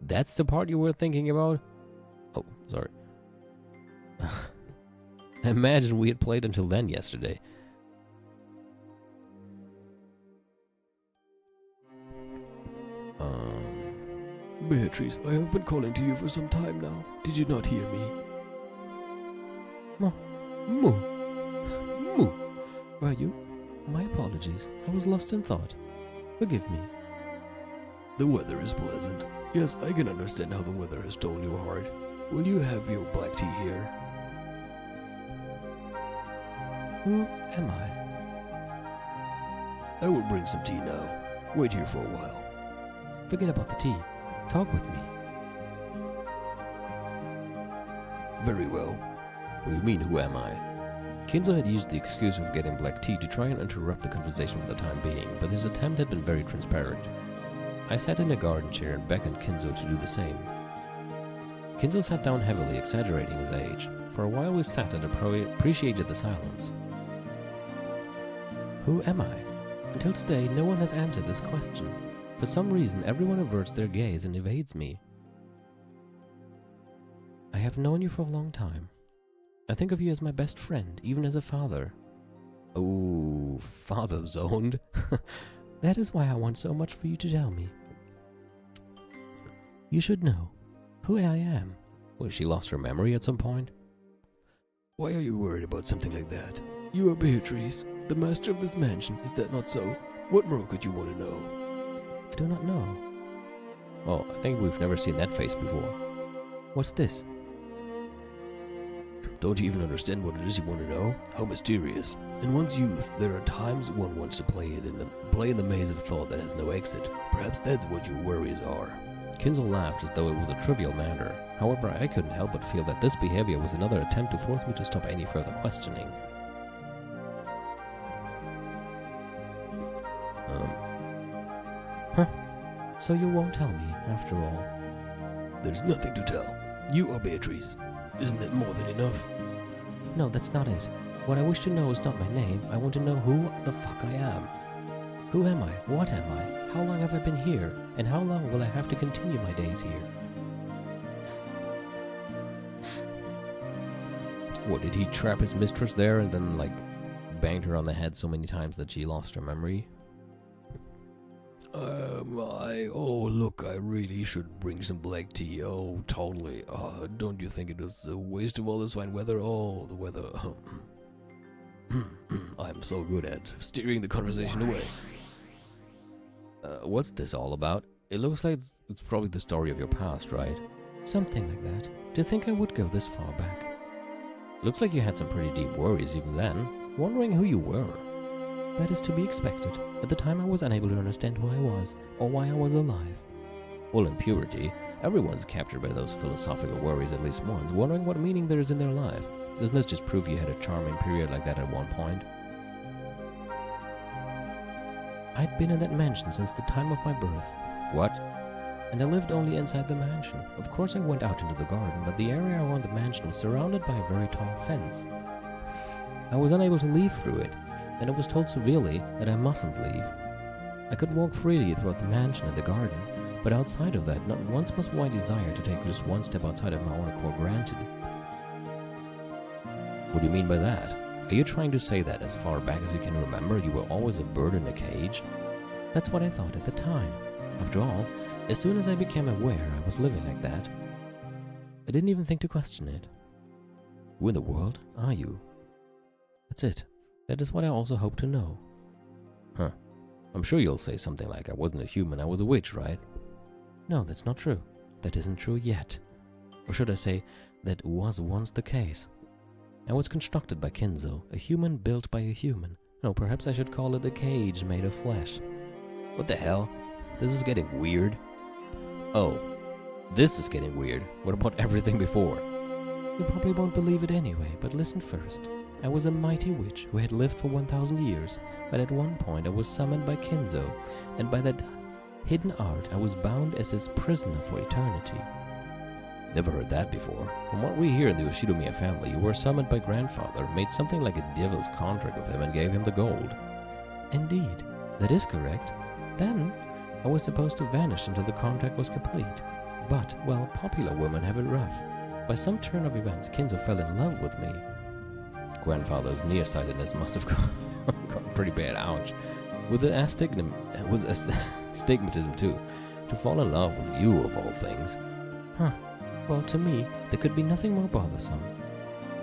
That's the part you were thinking about? Oh, sorry. Imagine we had played until then yesterday. Beatrice, I have been calling to you for some time now. Did you not hear me? Moo. Moo. Were you? My apologies. I was lost in thought. Forgive me. The weather is pleasant. Yes, I can understand how the weather has stolen your heart. Will you have your black tea here? Who am I? I will bring some tea now. Wait here for a while. Forget about the tea. Talk with me. Very well. What do you mean, who am I? Kinzo had used the excuse of getting black tea to try and interrupt the conversation for the time being, but his attempt had been very transparent. I sat in a garden chair and beckoned Kinzo to do the same. Kinzo sat down heavily, exaggerating his age. For a while we sat and appreciated the silence. Who am I? Until today, no one has answered this question. For some reason, everyone averts their gaze and evades me. I have known you for a long time. I think of you as my best friend, even as a father. Oh, father-zoned. That is why I want so much for you to tell me. You should know who I am. Well, she lost her memory at some point? Why are you worried about something like that? You are Beatrice, the master of this mansion, is that not so? What more could you want to know? I do not know. Oh, I think we've never seen that face before. What's this? Don't you even understand what it is you want to know? How mysterious. In one's youth, there are times one wants to play in the maze of thought that has no exit. Perhaps that's what your worries are. Kinzo laughed as though it was a trivial matter. However, I couldn't help but feel that this behavior was another attempt to force me to stop any further questioning. So you won't tell me, after all? There's nothing to tell. You are Beatrice. Isn't that more than enough? No, that's not it. What I wish to know is not my name. I want to know who the fuck I am. Who am I? What am I? How long have I been here? And how long will I have to continue my days here? What, did he trap his mistress there and then, like, banged her on the head so many times that she lost her memory? Oh, look, I really should bring some black tea. Oh, totally. Don't you think it was a waste of all this fine weather? Oh, the weather. I'm so good at steering the conversation away. What's this all about? It looks like it's probably the story of your past, right? Something like that. To think I would go this far back. Looks like you had some pretty deep worries even then, wondering who you were. That is to be expected. At the time I was unable to understand who I was, or why I was alive. Well, in purity, everyone's captured by those philosophical worries at least once, wondering what meaning there is in their life. Doesn't this just prove you had a charming period like that at one point? I'd been in that mansion since the time of my birth. What? And I lived only inside the mansion. Of course I went out into the garden, but the area around the mansion was surrounded by a very tall fence. I was unable to leave through it, and I was told severely that I mustn't leave. I could walk freely throughout the mansion and the garden, but outside of that, not once was my desire to take just one step outside of my own accord granted. What do you mean by that? Are you trying to say that as far back as you can remember, you were always a bird in a cage? That's what I thought at the time. After all, as soon as I became aware I was living like that, I didn't even think to question it. Who in the world are you? That's it. That is what I also hope to know. Huh. I'm sure you'll say something like, I wasn't a human, I was a witch, right? No, that's not true. That isn't true yet. Or should I say, that was once the case. I was constructed by Kinzo, a human built by a human. No, perhaps I should call it a cage made of flesh. What the hell? This is getting weird. Oh, this is getting weird. What about everything before? You probably won't believe it anyway, but listen first. I was a mighty witch who had lived for 1,000 years, but at one point I was summoned by Kinzo, and by that hidden art I was bound as his prisoner for eternity. Never heard that before. From what we hear in the Ushidomiya family, you were summoned by grandfather, made something like a devil's contract with him, and gave him the gold. Indeed, that is correct. Then, I was supposed to vanish until the contract was complete. But, well, popular women have it rough. By some turn of events, Kinzo fell in love with me. Grandfather's nearsightedness must have gone pretty bad, ouch. With the astigmatism too. To fall in love with you, of all things. Huh. Well, to me, there could be nothing more bothersome.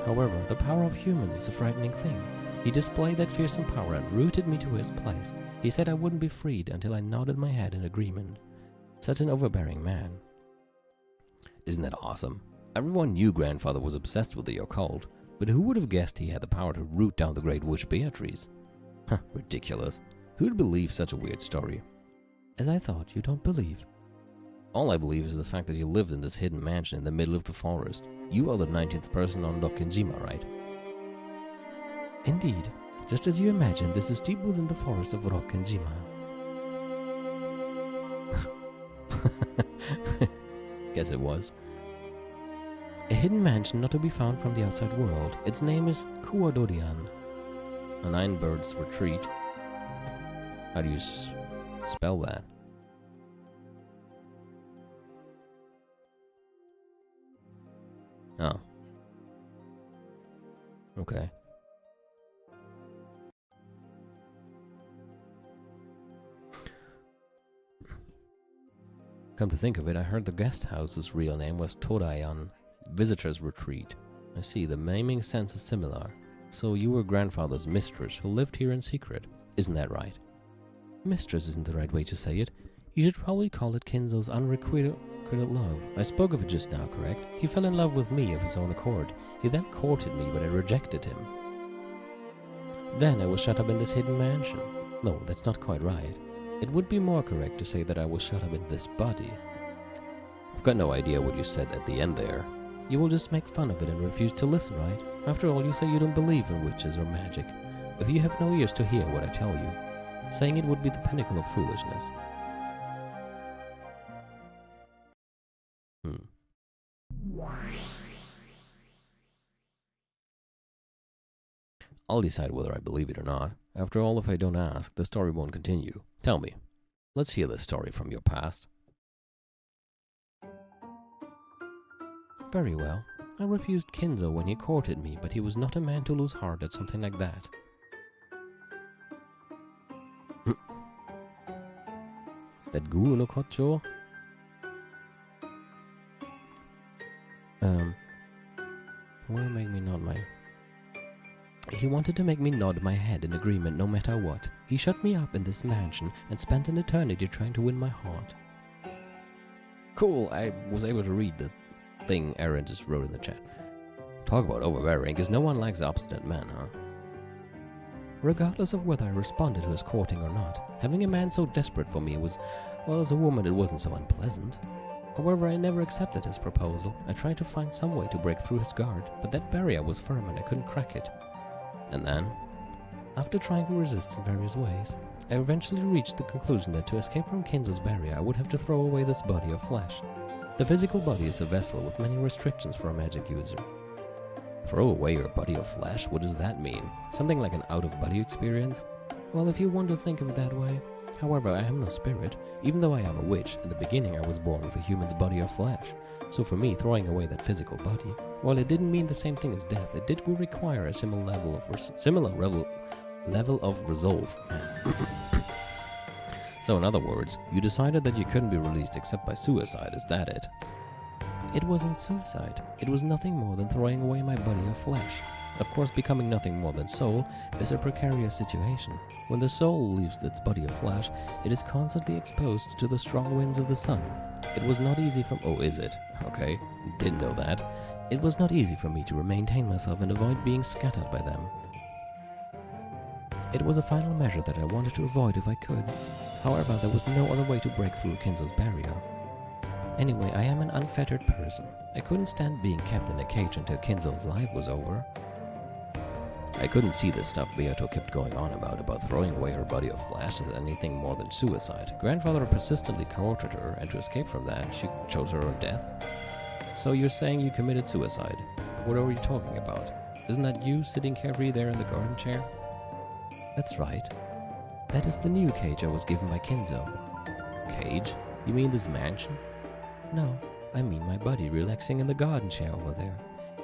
However, the power of humans is a frightening thing. He displayed that fearsome power and rooted me to his place. He said I wouldn't be freed until I nodded my head in agreement. Such an overbearing man. Isn't that awesome? Everyone knew Grandfather was obsessed with the occult, but who would have guessed he had the power to root down the great witch Beatrice? Huh, ridiculous. Who'd believe such a weird story? As I thought, you don't believe. All I believe is the fact that you lived in this hidden mansion in the middle of the forest. You are the 19th person on Rokkenjima, right? Indeed. Just as you imagined, this is deep within the forest of Rokkenjima. Guess it was. A hidden mansion not to be found from the outside world. Its name is Kuadorian. A 9-bird's retreat. How do you spell that? Oh. Okay. Come to think of it, I heard the guest house's real name was Todayan, Visitor's Retreat. I see, the naming sense is similar. So you were Grandfather's mistress who lived here in secret. Isn't that right? Mistress isn't the right way to say it. You should probably call it Kinzo's unrequited love. I spoke of it just now, correct? He fell in love with me of his own accord. He then courted me, but I rejected him. Then I was shut up in this hidden mansion. No, that's not quite right. It would be more correct to say that I was shut up in this body. I've got no idea what you said at the end there. You will just make fun of it and refuse to listen, right? After all, you say you don't believe in witches or magic. If you have no ears to hear what I tell you, saying it would be the pinnacle of foolishness. I'll decide whether I believe it or not. After all, if I don't ask, the story won't continue. Tell me. Let's hear this story from your past. Very well. I refused Kinzo when he courted me, but he was not a man to lose heart at something like that. Is that Gu no Kocho? He wanted to make me nod my head in agreement no matter what. He shut me up in this mansion and spent an eternity trying to win my heart. Cool, I was able to read the thing Aaron just wrote in the chat. Talk about overbearing, because no one likes obstinate men, huh? Regardless of whether I responded to his courting or not, having a man so desperate for me was, well, as a woman it wasn't so unpleasant. However, I never accepted his proposal. I tried to find some way to break through his guard, but that barrier was firm and I couldn't crack it. And then, after trying to resist in various ways, I eventually reached the conclusion that to escape from Kinzo's barrier I would have to throw away this body of flesh. The physical body is a vessel with many restrictions for a magic user. Throw away your body of flesh? What does that mean? Something like an out-of-body experience? Well, if you want to think of it that way. However, I am no spirit. Even though I am a witch, in the beginning I was born with a human's body of flesh. So for me, throwing away that physical body, while it didn't mean the same thing as death, it did require a similar level of resolve. So in other words, you decided that you couldn't be released except by suicide, is that it? It wasn't suicide. It was nothing more than throwing away my body of flesh. Of course, becoming nothing more than soul is a precarious situation. When the soul leaves its body of flesh, it is constantly exposed to the strong winds of the sun. It was not easy for— oh, is it? Okay, didn't know that. It was not easy for me to maintain myself and avoid being scattered by them. It was a final measure that I wanted to avoid if I could. However, there was no other way to break through Kinzo's barrier. Anyway, I am an unfettered person. I couldn't stand being kept in a cage until Kinzo's life was over. I couldn't see the stuff Beato kept going on about throwing away her body of flesh as anything more than suicide. Grandfather persistently courted her, and to escape from that, she chose her own death. So you're saying you committed suicide? What are you talking about? Isn't that you sitting carefree there in the garden chair? That's right. That is the new cage I was given by Kinzo. Cage? You mean this mansion? No, I mean my buddy relaxing in the garden chair over there.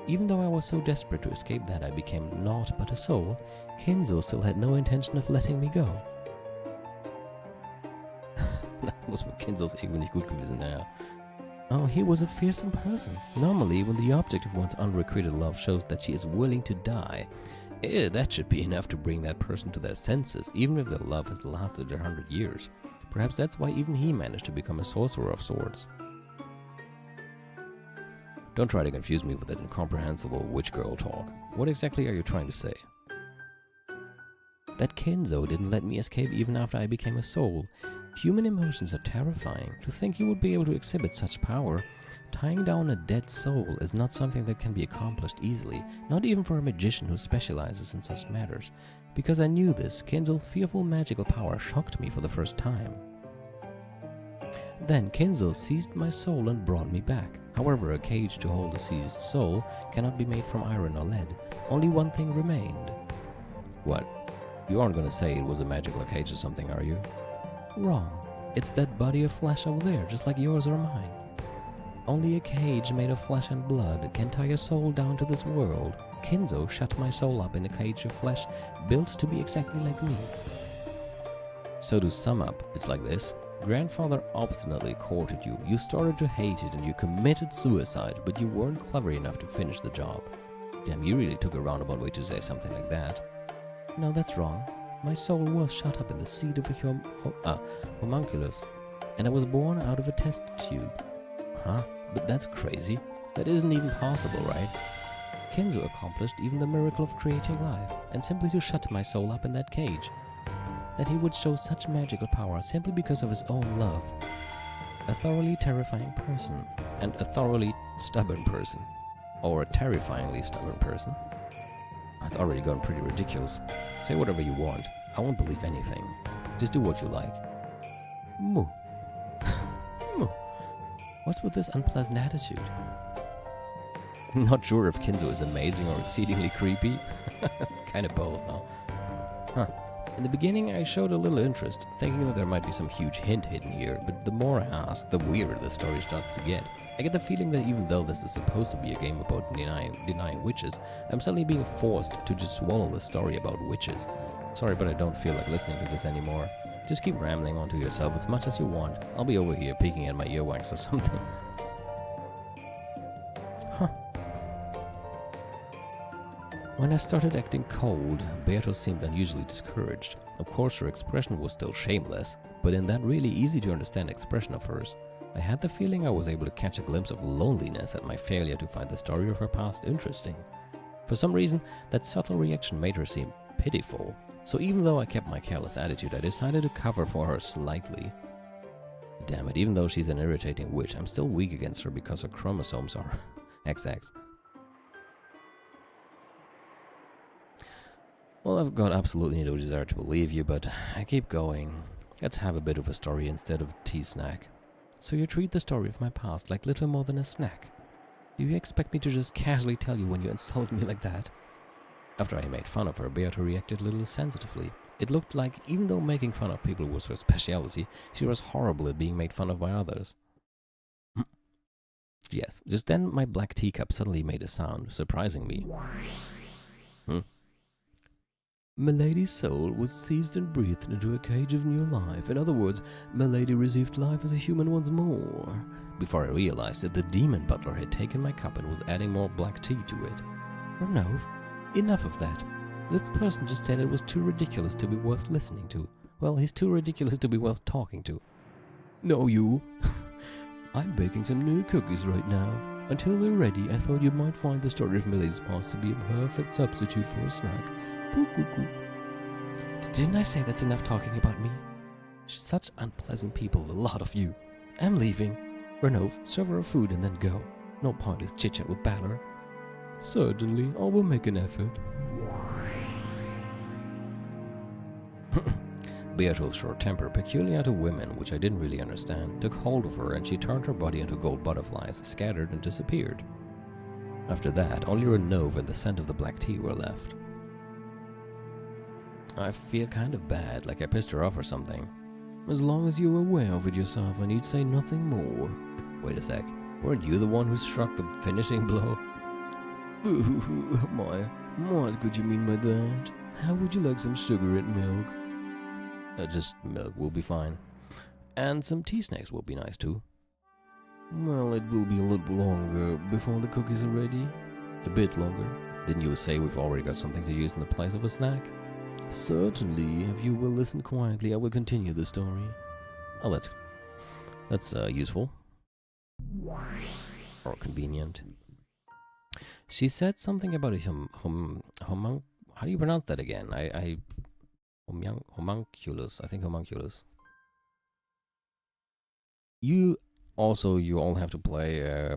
Even though I was so desperate to escape that I became naught but a soul, Kenzo still had no intention of letting me go. Das muss für Kenzos Ego nicht gut gewesen, naja. Oh, he was a fearsome person. Normally, when the object of one's unrequited love shows that she is willing to die, that should be enough to bring that person to their senses, even if their love has lasted 100 years. Perhaps that's why even he managed to become a sorcerer of sorts. Don't try to confuse me with that incomprehensible witch girl talk. What exactly are you trying to say? That Kenzo didn't let me escape even after I became a soul. Human emotions are terrifying. To think you would be able to exhibit such power, tying down a dead soul is not something that can be accomplished easily, not even for a magician who specializes in such matters. Because I knew this, Kenzo's fearful magical power shocked me for the first time. Then Kenzo seized my soul and brought me back. However, a cage to hold a seized soul cannot be made from iron or lead. Only one thing remained. What? You aren't gonna say it was a magical cage or something, are you? Wrong. It's that body of flesh over there, just like yours or mine. Only a cage made of flesh and blood can tie a soul down to this world. Kenzo shut my soul up in a cage of flesh built to be exactly like me. So to sum up, it's like this. Grandfather obstinately courted you, you started to hate it and you committed suicide, but you weren't clever enough to finish the job. Damn, you really took a roundabout way to say something like that. No, that's wrong. My soul was shut up in the seed of a homunculus, and I was born out of a test tube. Huh? But that's crazy. That isn't even possible, right? Kenzo accomplished even the miracle of creating life, and simply to shut my soul up in that cage. That he would show such magical power simply because of his own love. A thoroughly terrifying person, and a thoroughly stubborn person. Or a terrifyingly stubborn person. It's already gone pretty ridiculous. Say whatever you want. I won't believe anything. Just do what you like. Moo. Moo. What's with this unpleasant attitude? I'm not sure if Kenzo is amazing or exceedingly creepy. Kinda both, though. Huh. In the beginning, I showed a little interest, thinking that there might be some huge hint hidden here, but the more I ask, the weirder the story starts to get. I get the feeling that even though this is supposed to be a game about denying witches, I'm suddenly being forced to just swallow the story about witches. Sorry, but I don't feel like listening to this anymore. Just keep rambling on to yourself as much as you want. I'll be over here peeking at my earwax or something. Huh. When I started acting cold, Beatrice seemed unusually discouraged. Of course, her expression was still shameless, but in that really easy-to-understand expression of hers, I had the feeling I was able to catch a glimpse of loneliness at my failure to find the story of her past interesting. For some reason, that subtle reaction made her seem pitiful, so even though I kept my careless attitude, I decided to cover for her slightly. Damn it, even though she's an irritating witch, I'm still weak against her because her chromosomes are XX. Well, I've got absolutely no desire to believe you, but I keep going. Let's have a bit of a story instead of tea snack. So you treat the story of my past like little more than a snack. Do you expect me to just casually tell you when you insult me like that? After I made fun of her, Beata reacted a little sensitively. It looked like, even though making fun of people was her specialty, she was horrible at being made fun of by others. Yes, just then my black teacup suddenly made a sound, surprising me. Milady's soul was seized and breathed into a cage of new life. In other words, Milady received life as a human once more. Before I realized it, the demon butler had taken my cup and was adding more black tea to it. Renov, enough of that. This person just said it was too ridiculous to be worth listening to. Well, he's too ridiculous to be worth talking to. No, you. I'm baking some new cookies right now. Until they're ready, I thought you might find the story of Milady's past to be a perfect substitute for a snack. Didn't I say that's enough talking about me? Such unpleasant people, a lot of you. I'm leaving. Renov, serve her food and then go. No pointless chit-chat with Balor. Certainly, I will make an effort. Beatrice's short temper, peculiar to women, which I didn't really understand, took hold of her and she turned her body into gold butterflies, scattered and disappeared. After that, only Renov and the scent of the black tea were left. I feel kind of bad, like I pissed her off or something. As long as you're aware of it yourself, I need say nothing more. Wait a sec. Weren't you the one who struck the finishing blow? My, what could you mean by that? How would you like some sugar and milk? Just milk will be fine. And some tea snacks will be nice too. Well, it will be a little longer before the cookies are ready. A bit longer. Didn't you say we've already got something to use in the place of a snack? Certainly. If you will listen quietly, I will continue the story. Oh, that's useful. Or convenient. She said something about a how do you pronounce that again? Homunculus. I think homunculus. You all have to play a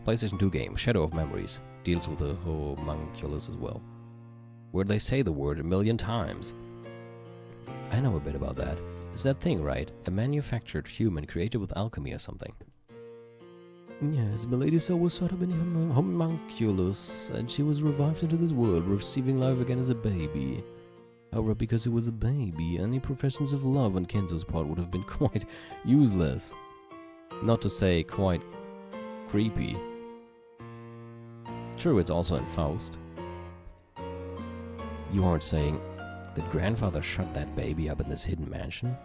PlayStation 2 game, Shadow of Memories. Deals with the homunculus as well. Where they say the word 1,000,000 times. I know a bit about that. It's that thing, right? A manufactured human created with alchemy or something. Yes, Milady's soul was shut up in a homunculus, and she was revived into this world, receiving life again as a baby. However, because it was a baby, any professions of love on Kenzo's part would have been quite useless. Not to say quite creepy. True, it's also in Faust. You aren't saying that grandfather shut that baby up in this hidden mansion?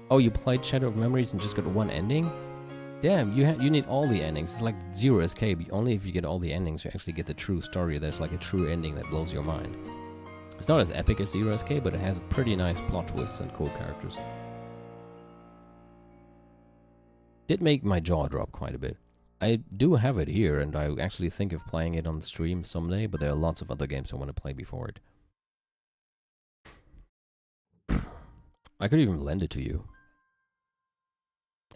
Oh, you played Shadow of Memories and just got one ending? Damn, you need all the endings. It's like Zero Escape. Only if you get all the endings you actually get the true story. There's like a true ending that blows your mind. It's not as epic as Zero Escape, but it has pretty nice plot twists and cool characters. Did make my jaw drop quite a bit. I do have it here, and I actually think of playing it on the stream someday, but there are lots of other games I want to play before it. I could even lend it to you.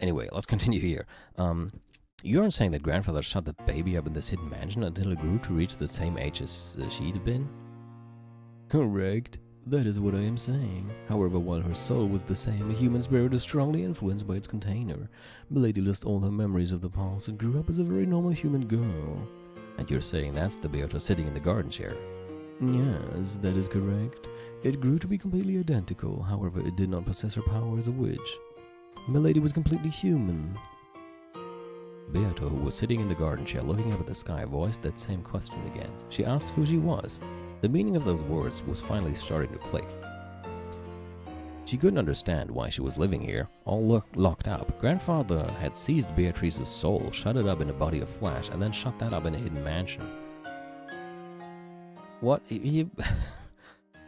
Anyway, let's continue here. You aren't saying that grandfather shut the baby up in this hidden mansion until it grew to reach the same age as she'd been? Correct. That is what I am saying. However, while her soul was the same, a human spirit is strongly influenced by its container. Milady lost all her memories of the past and grew up as a very normal human girl. And you're saying that's the Beata sitting in the garden chair? Yes, that is correct. It grew to be completely identical, however, it did not possess her power as a witch. Milady was completely human. Beata, who was sitting in the garden chair looking up at the sky, voiced that same question again. She asked who she was. The meaning of those words was finally starting to click. She couldn't understand why she was living here, all locked up. Grandfather had seized Beatrice's soul, shut it up in a body of flesh, and then shut that up in a hidden mansion. What?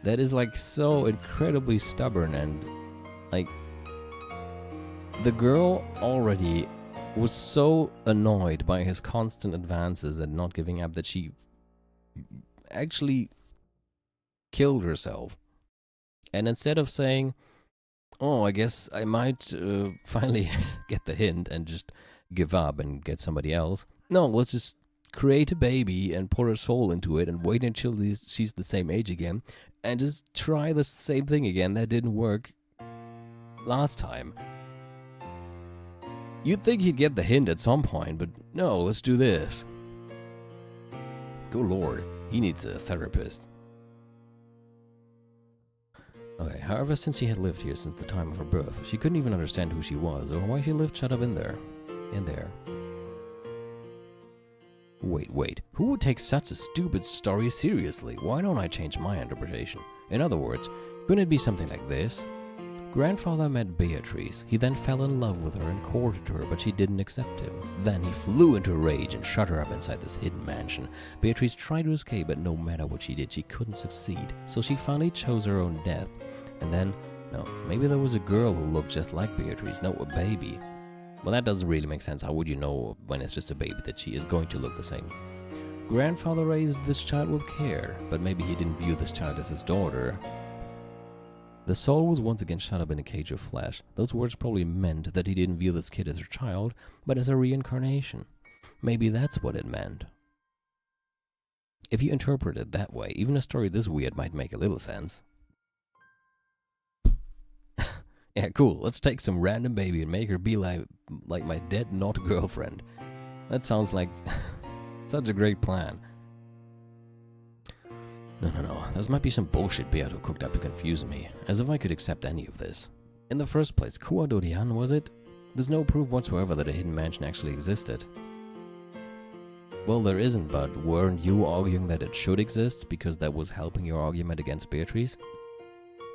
That is like so incredibly stubborn, and like the girl already was so annoyed by his constant advances and not giving up that she actually killed herself. And instead of saying, oh, I guess I might finally get the hint and just give up and get somebody else. No, let's just create a baby and pour her soul into it and wait until she's the same age again and just try the same thing again. That didn't work last time. You'd think he'd get the hint at some point, but no, let's do this. Good lord, he needs a therapist. Okay, however, since she had lived here since the time of her birth, she couldn't even understand who she was or why she lived shut up in there. Wait, who would take such a stupid story seriously? Why don't I change my interpretation? In other words, couldn't it be something like this? Grandfather met Beatrice. He then fell in love with her and courted her, but she didn't accept him. Then he flew into a rage and shut her up inside this hidden mansion. Beatrice tried to escape, but no matter what she did, she couldn't succeed. So she finally chose her own death. And then, no, maybe there was a girl who looked just like Beatrice, no, a baby. Well, that doesn't really make sense. How would you know when it's just a baby that she is going to look the same? Grandfather raised this child with care, but maybe he didn't view this child as his daughter. The soul was once again shut up in a cage of flesh. Those words probably meant that he didn't view this kid as her child, but as a reincarnation. Maybe that's what it meant. If you interpret it that way, even a story this weird might make a little sense. Yeah, cool. Let's take some random baby and make her be like my dead not girlfriend. That sounds like such a great plan. No. This might be some bullshit Beato cooked up to confuse me. As if I could accept any of this. In the first place, aRdW, was it? There's no proof whatsoever that a hidden mansion actually existed. Well, there isn't, but weren't you arguing that it should exist because that was helping your argument against Beatrice?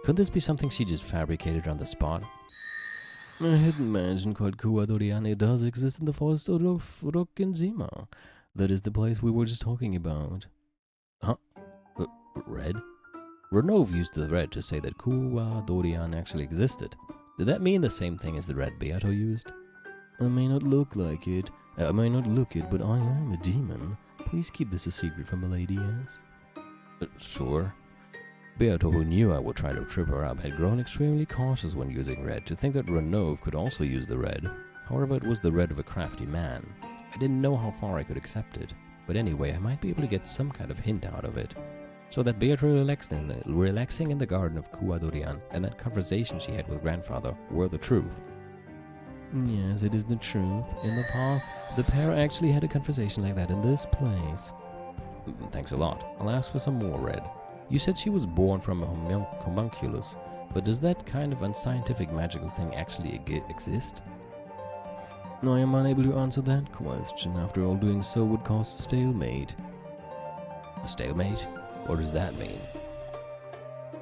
Could this be something she just fabricated on the spot? A hidden mansion called aRdW does exist in the forest of Rokkenjima. That is the place we were just talking about. Huh? Red? Renov used the red to say that aRdW actually existed. Did that mean the same thing as the red Beato used? I may not look like it, I may not look it, but I am a demon. Please keep this a secret from milady, yes? Sure. Beato, who knew I would try to trip her up, had grown extremely cautious when using red, to think that Renov could also use the red. However, it was the red of a crafty man. I didn't know how far I could accept it, but anyway, I might be able to get some kind of hint out of it. So that Beato relaxing in the garden of aRdW and that conversation she had with grandfather were the truth. Yes, it is the truth. In the past, the pair actually had a conversation like that in this place. Thanks a lot. I'll ask for some more red. You said she was born from a homunculus, but does that kind of unscientific magical thing actually exist? I am unable to answer that question. After all, doing so would cause a stalemate. A stalemate? What does that mean?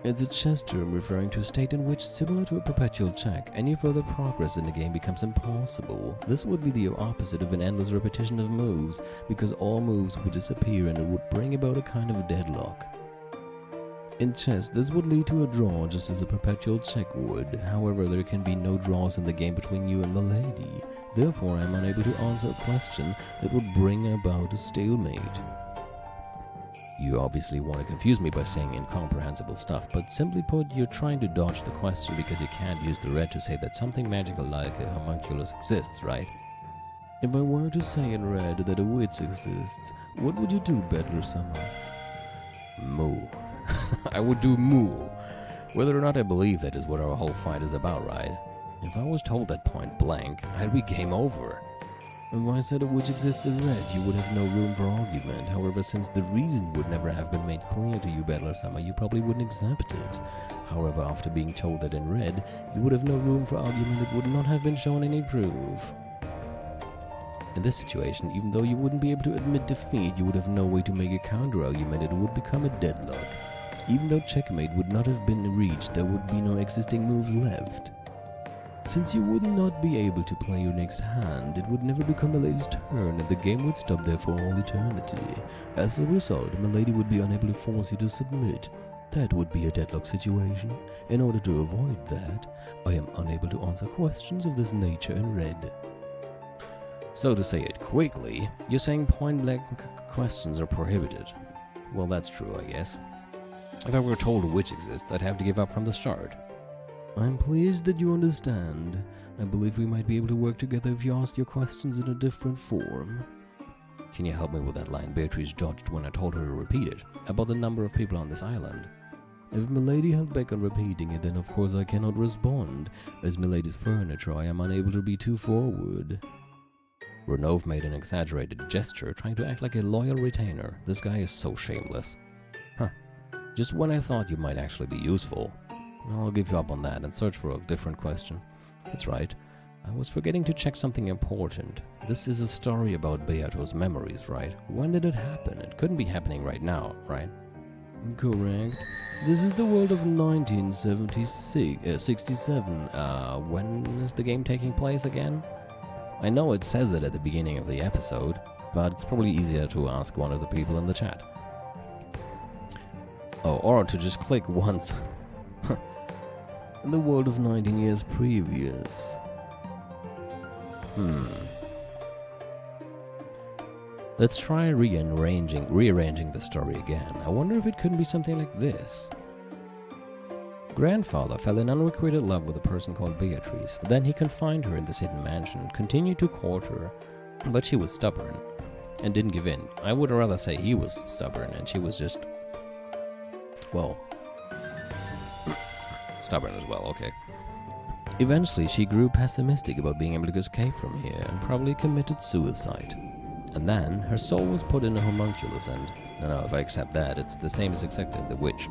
It's a chess term referring to a state in which, similar to a perpetual check, any further progress in the game becomes impossible. This would be the opposite of an endless repetition of moves, because all moves would disappear and it would bring about a kind of deadlock. In chess, this would lead to a draw just as a perpetual check would. However, there can be no draws in the game between you and the lady. Therefore, I am unable to answer a question that would bring about a stalemate. You obviously want to confuse me by saying incomprehensible stuff, but simply put, you're trying to dodge the question because you can't use the red to say that something magical like a homunculus exists, right? If I were to say in red that a witch exists, what would you do, Bettler-sama? Moo. I would do moo. Whether or not I believe that is what our whole fight is about, right? If I was told that point blank, I'd be game over. If I said a witch exists in red, you would have no room for argument. However, since the reason would never have been made clear to you, Bettler-sama, you probably wouldn't accept it. However, after being told that in red, you would have no room for argument, it would not have been shown any proof. In this situation, even though you wouldn't be able to admit defeat, you would have no way to make a counter-argument. It would become a deadlock. Even though checkmate would not have been reached, there would be no existing moves left. Since you would not be able to play your next hand, it would never become Milady's turn, and the game would stop there for all eternity. As a result, Milady would be unable to force you to submit. That would be a deadlock situation. In order to avoid that, I am unable to answer questions of this nature in red. So to say it quickly, you're saying point-blank questions are prohibited. Well, that's true, I guess. If I were told a witch exists, I'd have to give up from the start. I'm pleased that you understand. I believe we might be able to work together if you ask your questions in a different form. Can you help me with that line Beatrice dodged when I told her to repeat it, about the number of people on this island? If Milady held back on repeating it, then of course I cannot respond. As Milady's furniture, I am unable to be too forward. Renov made an exaggerated gesture, trying to act like a loyal retainer. This guy is so shameless. Huh. Just when I thought you might actually be useful. I'll give you up on that and search for a different question. That's right. I was forgetting to check something important. This is a story about Beato's memories, right? When did it happen? It couldn't be happening right now, right? Correct. This is the world of 1967. When is the game taking place again? I know it says it at the beginning of the episode, but it's probably easier to ask one of the people in the chat. Oh, or to just click once. In the world of 19 years previous. Let's try rearranging the story again. I wonder if it couldn't be something like this. Grandfather fell in unrequited love with a person called Beatrice. Then he confined her in this hidden mansion, continued to court her, but she was stubborn and didn't give in. I would rather say he was stubborn and she was just, well, stubborn as well, okay. Eventually, she grew pessimistic about being able to escape from here and probably committed suicide. And then, her soul was put in a homunculus and, no, if I accept that, it's the same as accepting the witch.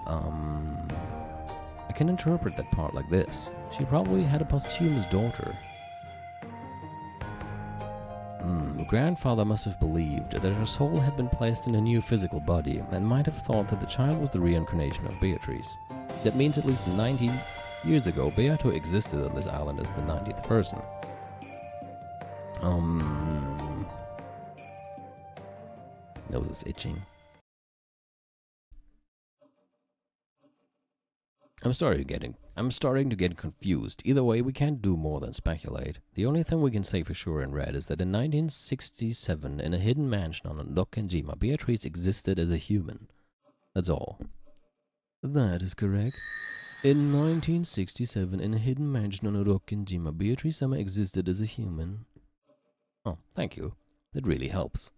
I can interpret that part like this. She probably had a posthumous daughter. Grandfather must have believed that her soul had been placed in a new physical body and might have thought that the child was the reincarnation of Beatrice. That means at least 90 years ago, Beato existed on this island as the 90th person. Nose is itching. I'm starting to get confused. Either way, we can't do more than speculate. The only thing we can say for sure in red is that in 1967, in a hidden mansion on Rokkenjima, Beatrice existed as a human. That's all. That is correct. In 1967, in a hidden mansion on Rokkenjima, Beatrice-sama existed as a human. Oh, thank you. That really helps.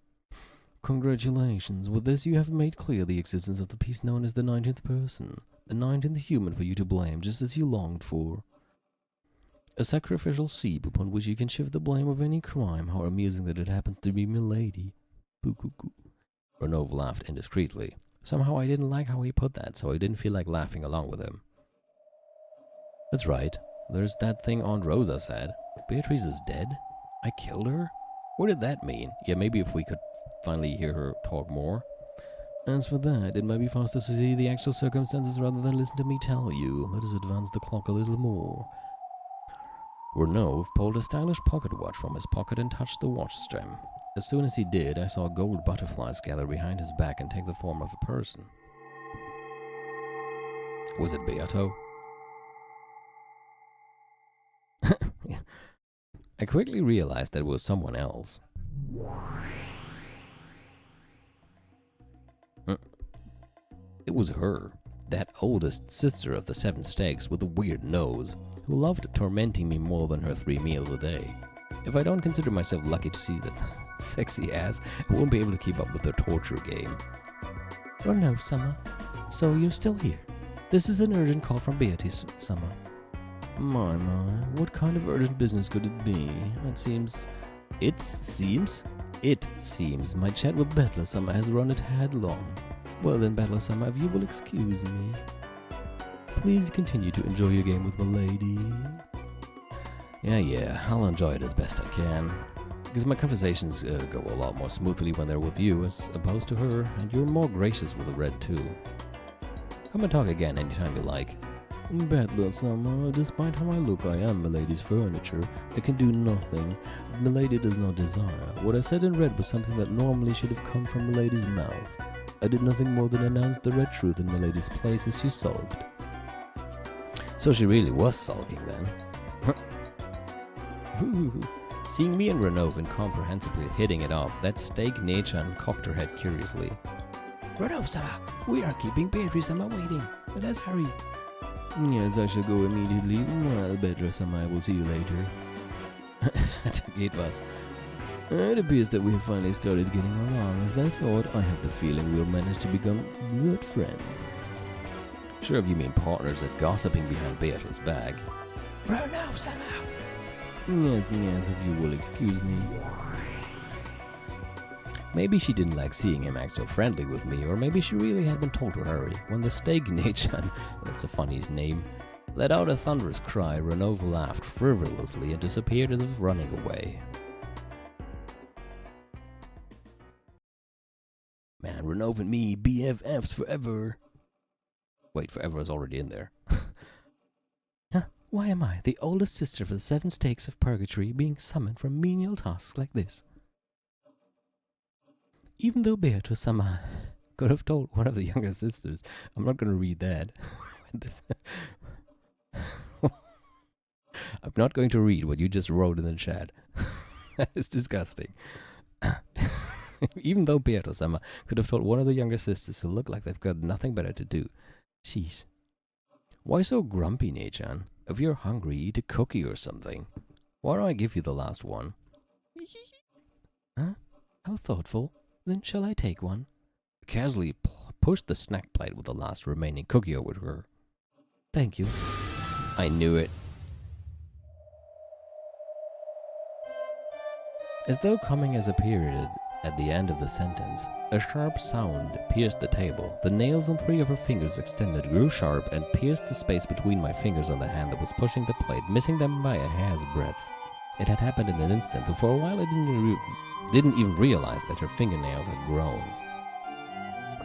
Congratulations. With this, you have made clear the existence of the piece known as the 19th person. The 19th human for you to blame, just as you longed for. A sacrificial seep upon which you can shift the blame of any crime. How amusing that it happens to be milady. Poo-coo-coo. Renov laughed indiscreetly. Somehow I didn't like how he put that, so I didn't feel like laughing along with him. That's right. There's that thing Aunt Rosa said. Beatrice is dead? I killed her? What did that mean? Yeah, maybe if we could finally hear her talk more. As for that, it might be faster to see the actual circumstances rather than listen to me tell you. Let us advance the clock a little more. Renov pulled a stylish pocket watch from his pocket and touched the watch stem. As soon as he did, I saw gold butterflies gather behind his back and take the form of a person. Was it Beato? I quickly realized that it was someone else. It was her, that oldest sister of the 7 stakes with the weird nose, who loved tormenting me more than her 3 meals a day. If I don't consider myself lucky to see that sexy ass, I won't be able to keep up with their torture game. Oh no, Summer. So you're still here. This is an urgent call from Beatrice, Summer. My, what kind of urgent business could it be? It seems my chat with Bettler Summer has run a tad long. Well then, Bettler Summer, if you will excuse me. Please continue to enjoy your game with milady. Yeah, I'll enjoy it as best I can. Because my conversations go a lot more smoothly when they're with you as opposed to her, and you're more gracious with the red too. Come and talk again anytime you like. Bettler Summer, despite how I look, I am milady's furniture. I can do nothing. Milady does not desire. What I said in red was something that normally should have come from milady's mouth. I did nothing more than announce the red truth in milady's place as she sulked. So she really was sulking then. Seeing me and Renov incomprehensibly hitting it off, that steak Nechan cocked her head curiously. Renov-sama, we are keeping Beatrice-sama waiting. Let us hurry. Yes, I shall go immediately. Well, Beatrice-sama, I will see you later. It was. It appears that we have finally started getting along. As I thought, I have the feeling we'll manage to become good friends. Sure, if you mean partners at gossiping behind Beatrice's back. Renov-sama. Yes, if you will excuse me. Maybe she didn't like seeing him act so friendly with me, or maybe she really had been told to hurry. When the steak Nechan, that's a funny name, let out a thunderous cry, Renov laughed frivolously and disappeared as if running away. Man, Renov and me, BFFs forever. Wait, forever is already in there. Huh? Why am I, the oldest sister of the 7 stakes of purgatory, being summoned from menial tasks like this? Even though Beatrice-sama could have told one of the younger sisters, I'm not going to read that. I'm not going to read what you just wrote in the chat. That is disgusting. Even though Beatrice-sama could have told one of the younger sisters who look like they've got nothing better to do. Sheesh. Why so grumpy, Nechan? If you're hungry, eat a cookie or something. Why don't I give you the last one? Huh? How thoughtful. Then shall I take one? Casually pushed the snack plate with the last remaining cookie over to her. Thank you. I knew it. As though coming as a period At the end of the sentence, a sharp sound pierced the table. The nails on 3 of her fingers extended, grew sharp, and pierced the space between my fingers on the hand that was pushing the plate, missing them by a hair's breadth. It had happened in an instant, and for a while I didn't even realize that her fingernails had grown.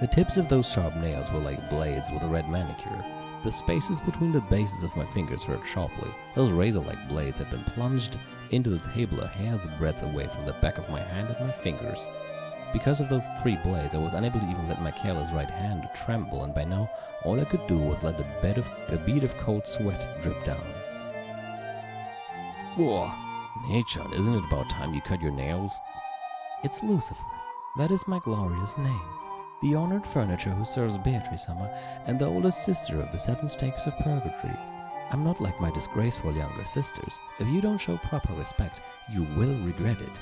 The tips of those sharp nails were like blades with a red manicure. The spaces between the bases of my fingers hurt sharply. Those razor-like blades had been plunged into the table a hair's breadth away from the back of my hand and my fingers. Because of those 3 blades, I was unable to even let my careless right hand tremble, and by now, all I could do was let a bead of cold sweat drip down. Whoa, Nachon, isn't it about time you cut your nails? It's Lucifer. That is my glorious name. The honored furniture who serves Beatrice Summer, and the oldest sister of the 7 stakes of purgatory. I'm not like my disgraceful younger sisters. If you don't show proper respect, you will regret it.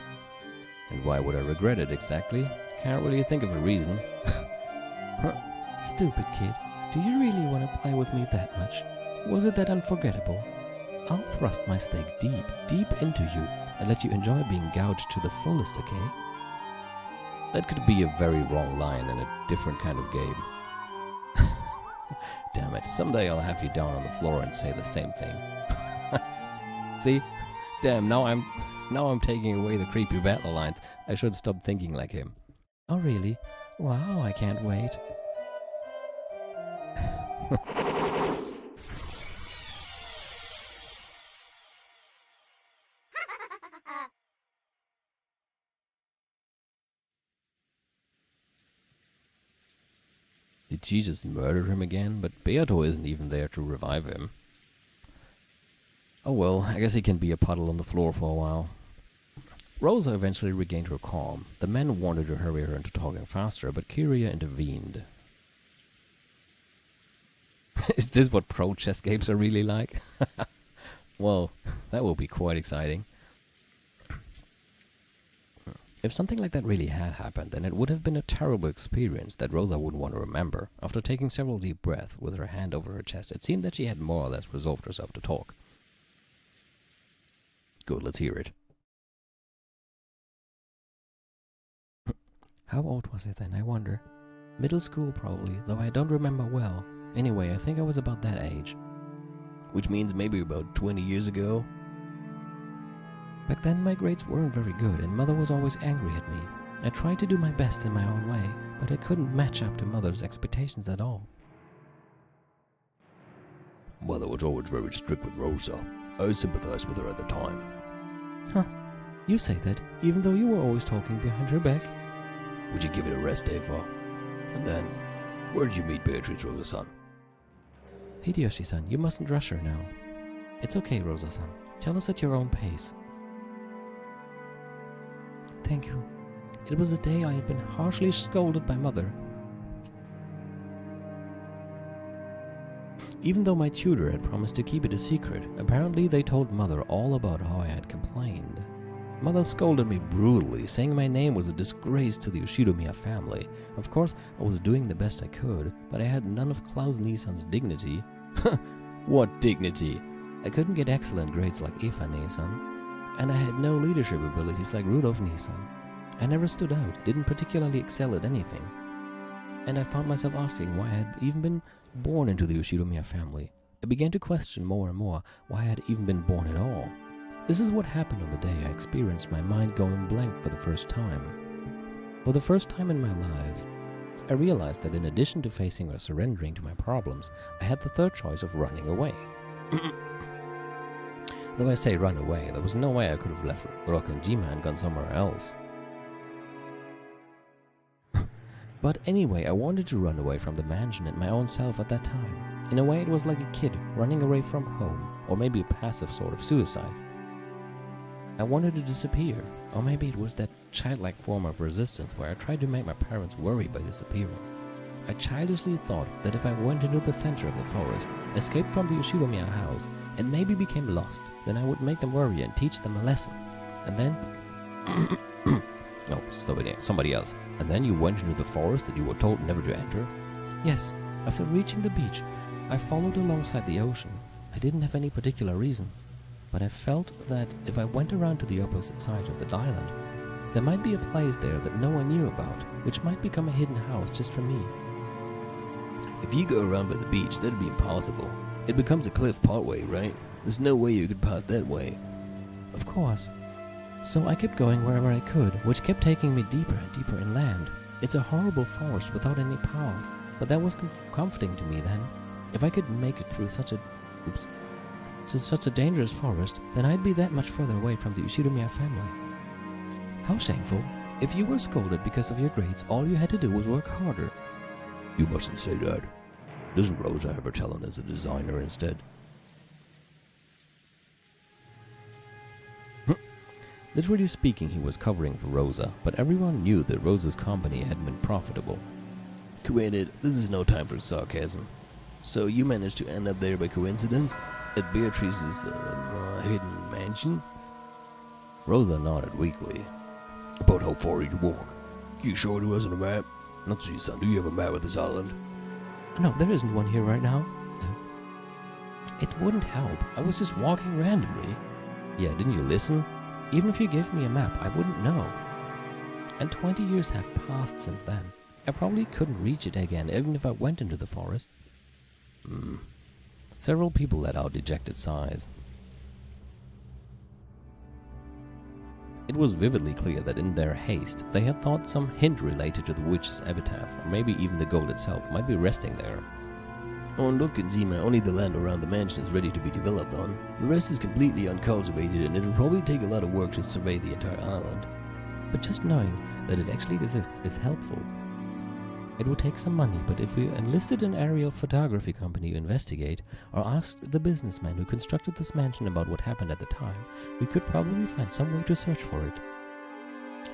And why would I regret it exactly? Can't really think of a reason. Stupid kid. Do you really want to play with me that much? Was it that unforgettable? I'll thrust my stake deep, deep into you, and let you enjoy being gouged to the fullest, okay? That could be a very wrong line in a different kind of game. Damn it, someday I'll have you down on the floor and say the same thing. See? Damn, now I'm taking away the creepy battle lines. I should stop thinking like him. Oh really? Wow, I can't wait. Did she just murder him again? But Beato isn't even there to revive him. Oh well, I guess he can be a puddle on the floor for a while. Rosa eventually regained her calm. The men wanted to hurry her into talking faster, but Kyria intervened. Is this what pro chess games are really like? Well, that will be quite exciting. If something like that really had happened, then it would have been a terrible experience that Rosa wouldn't want to remember. After taking several deep breaths with her hand over her chest, it seemed that she had more or less resolved herself to talk. Good, let's hear it. How old was I then, I wonder? Middle school, probably, though I don't remember well. Anyway, I think I was about that age. Which means maybe about 20 years ago? Back then, my grades weren't very good, and Mother was always angry at me. I tried to do my best in my own way, but I couldn't match up to Mother's expectations at all. Mother was always very strict with Rosa. I sympathized with her at the time. Huh. You say that, even though you were always talking behind her back? Would you give it a rest, Eva? And then, where did you meet Beatrice, Rosa-san? Hideyoshi-san, you mustn't rush her now. It's okay, Rosa-san. Tell us at your own pace. Thank you. It was a day I had been harshly scolded by Mother. Even though my tutor had promised to keep it a secret, apparently they told Mother all about how I had complained. Mother scolded me brutally, saying my name was a disgrace to the Yoshidomiya family. Of course, I was doing the best I could, but I had none of Klaus Nissan's dignity. What dignity? I couldn't get excellent grades like Aoife Nissan. And I had no leadership abilities like Rudolf Nissan. I never stood out, didn't particularly excel at anything. And I found myself asking why I had even been born into the Yoshidomiya family. I began to question more and more why I had even been born at all. This is what happened on the day I experienced my mind going blank for the first time. For the first time in my life, I realized that in addition to facing or surrendering to my problems, I had the third choice of running away. Though I say run away, there was no way I could have left Rokkenjima and gone somewhere else. But anyway, I wanted to run away from the mansion and my own self at that time. In a way, it was like a kid running away from home, or maybe a passive sort of suicide. I wanted to disappear, or maybe it was that childlike form of resistance where I tried to make my parents worry by disappearing. I childishly thought that if I went into the center of the forest, escaped from the Yoshidomiya house, and maybe became lost, then I would make them worry and teach them a lesson. And then... oh, somebody else. And then you went into the forest that you were told never to enter? Yes, after reaching the beach, I followed alongside the ocean. I didn't have any particular reason, but I felt that if I went around to the opposite side of the island, There might be a place there that no one knew about, which might become a hidden house just for me. If you go around by the beach, that'd be impossible. It becomes a cliff partway, right? There's no way you could pass that way. Of course. So I kept going wherever I could, which kept taking me deeper and deeper inland. It's a horrible forest without any path, but that was comforting to me then. If I could make it through such a dangerous forest, then I'd be that much further away from the Ushiromiya family. How shameful. If you were scolded because of your grades, all you had to do was work harder. You mustn't say that. Doesn't Rosa have her talent as a designer instead? Literally speaking, he was covering for Rosa, but everyone knew that Rosa's company had been profitable. Granted, this is no time for sarcasm. So you managed to end up there by coincidence? At Beatrice's hidden mansion? Rosa nodded weakly. About how far did you walk? You sure there wasn't a map? Not see, son, do you have a map of this island? No, there isn't one here right now. It wouldn't help. I was just walking randomly. Yeah, didn't you listen? Even if you gave me a map, I wouldn't know. And 20 years have passed since then. I probably couldn't reach it again, even if I went into the forest. Several people let out dejected sighs. It was vividly clear that in their haste, they had thought some hint related to the witch's epitaph, or maybe even the gold itself, might be resting there. Oh, and look, Zima, only the land around the mansion is ready to be developed on. The rest is completely uncultivated, and it will probably take a lot of work to survey the entire island. But just knowing that it actually exists is helpful. It will take some money, but if we enlisted an aerial photography company to investigate, or asked the businessman who constructed this mansion about what happened at the time, we could probably find some way to search for it.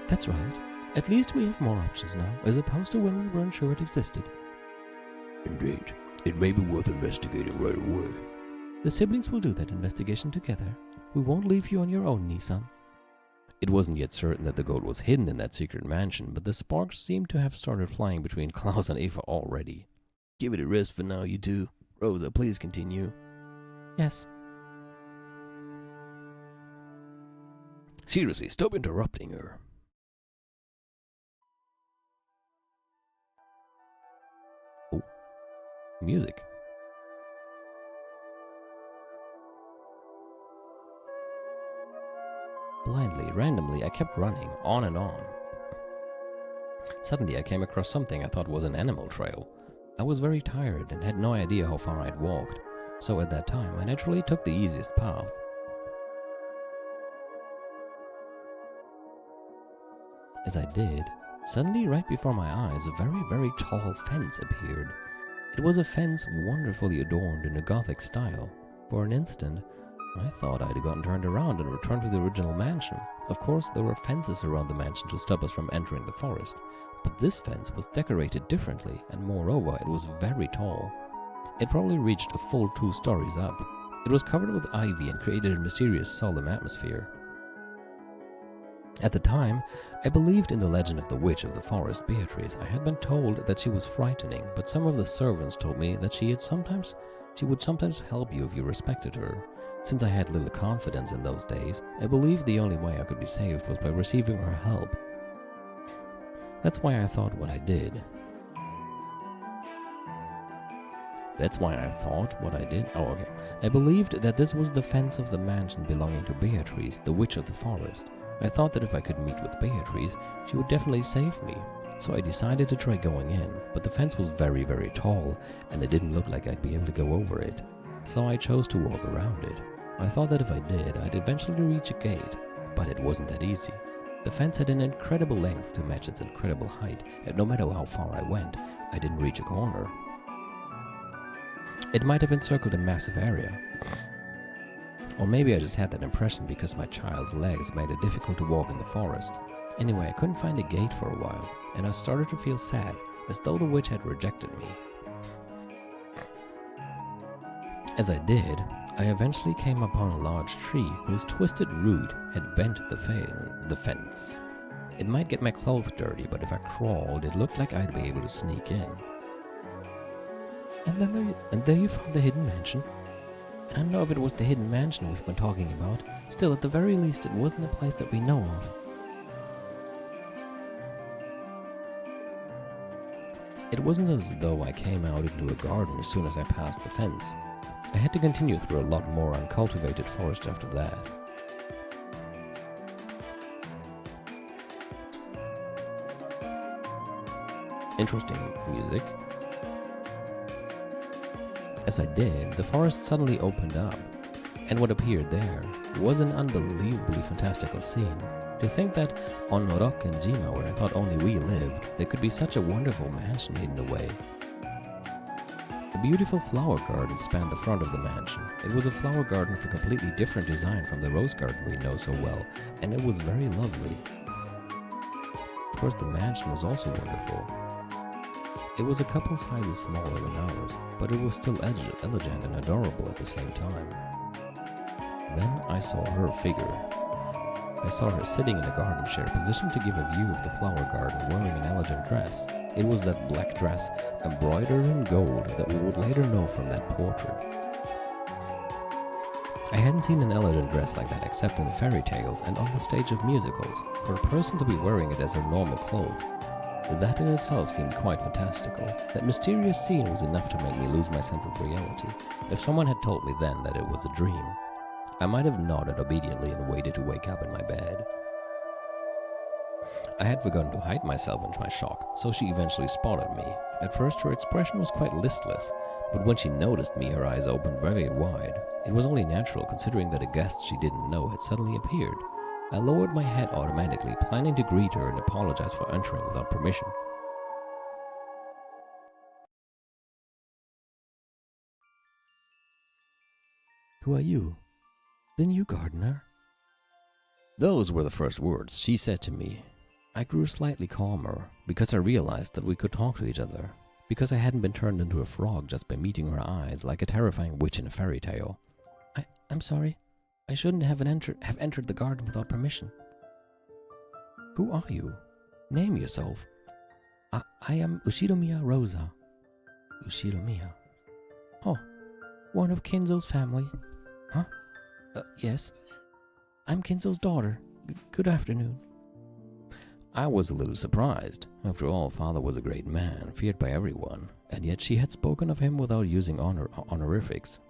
That's right. At least we have more options now, as opposed to when we weren't sure it existed. Indeed. It may be worth investigating right away. The siblings will do that investigation together. We won't leave you on your own, Nissan. It wasn't yet certain that the gold was hidden in that secret mansion, but the sparks seemed to have started flying between Klaus and Eva already. Give it a rest for now, you two. Rosa, please continue. Yes. Seriously, stop interrupting her. Oh. Music. Blindly, randomly, I kept running, on and on. Suddenly, I came across something I thought was an animal trail. I was very tired and had no idea how far I'd walked, so at that time, I naturally took the easiest path. As I did, suddenly right before my eyes, a very, very tall fence appeared. It was a fence wonderfully adorned in a Gothic style. For an instant, I thought I'd gotten turned around and returned to the original mansion. Of course, there were fences around the mansion to stop us from entering the forest, but this fence was decorated differently, and moreover, it was very tall. It probably reached a full 2 stories up. It was covered with ivy and created a mysterious solemn atmosphere. At the time, I believed in the legend of the witch of the forest, Beatrice. I had been told that she was frightening, but some of the servants told me that she would sometimes help you if you respected her. Since I had little confidence in those days, I believed the only way I could be saved was by receiving her help. That's why I thought what I did. Oh, okay. I believed that this was the fence of the mansion belonging to Beatrice, the witch of the forest. I thought that if I could meet with Beatrice, she would definitely save me. So I decided to try going in, but the fence was very, very tall, and it didn't look like I'd be able to go over it. So I chose to walk around it. I thought that if I did, I'd eventually reach a gate, but it wasn't that easy. The fence had an incredible length to match its incredible height, and no matter how far I went, I didn't reach a corner. It might have encircled a massive area. Or maybe I just had that impression because my child's legs made it difficult to walk in the forest. Anyway, I couldn't find a gate for a while, and I started to feel sad, as though the witch had rejected me. As I did, I eventually came upon a large tree whose twisted root had bent the fence. It might get my clothes dirty, but if I crawled, it looked like I'd be able to sneak in. And there you found the hidden mansion. I don't know if it was the hidden mansion we've been talking about. Still, at the very least, it wasn't a place that we know of. It wasn't as though I came out into a garden as soon as I passed the fence. I had to continue through a lot more uncultivated forest after that. Interesting music. As I did, the forest suddenly opened up, and what appeared there was an unbelievably fantastical scene. To think that on Rock and Jima, where I thought only we lived, there could be such a wonderful mansion hidden away. A beautiful flower garden spanned the front of the mansion. It was a flower garden of a completely different design from the rose garden we know so well, and it was very lovely. Of course, the mansion was also wonderful. It was a couple sizes smaller than ours, but it was still elegant and adorable at the same time. Then I saw her figure. I saw her sitting in a garden chair, positioned to give a view of the flower garden, wearing an elegant dress. It was that black dress, embroidered in gold, that we would later know from that portrait. I hadn't seen an elegant dress like that except in the fairy tales and on the stage of musicals. For a person to be wearing it as her normal clothes, that in itself seemed quite fantastical. That mysterious scene was enough to make me lose my sense of reality. If someone had told me then that it was a dream, I might have nodded obediently and waited to wake up in my bed. I had begun to hide myself in my shock, so she eventually spotted me. At first her expression was quite listless, but when she noticed me, her eyes opened very wide. It was only natural, considering that a guest she didn't know had suddenly appeared. I lowered my head automatically, planning to greet her and apologize for entering without permission. Who are you? The new gardener? Those were the first words she said to me. I grew slightly calmer, because I realized that we could talk to each other, because I hadn't been turned into a frog just by meeting her eyes like a terrifying witch in a fairy tale. I'm sorry. I shouldn't have entered the garden without permission. Who are you? Name yourself. I am Ushiromiya Rosa. Ushiromiya? Oh, one of Kinzo's family. Huh? Yes. I'm Kinzo's daughter. Good afternoon. I was a little surprised. After all, father was a great man, feared by everyone, and yet she had spoken of him without using honorifics.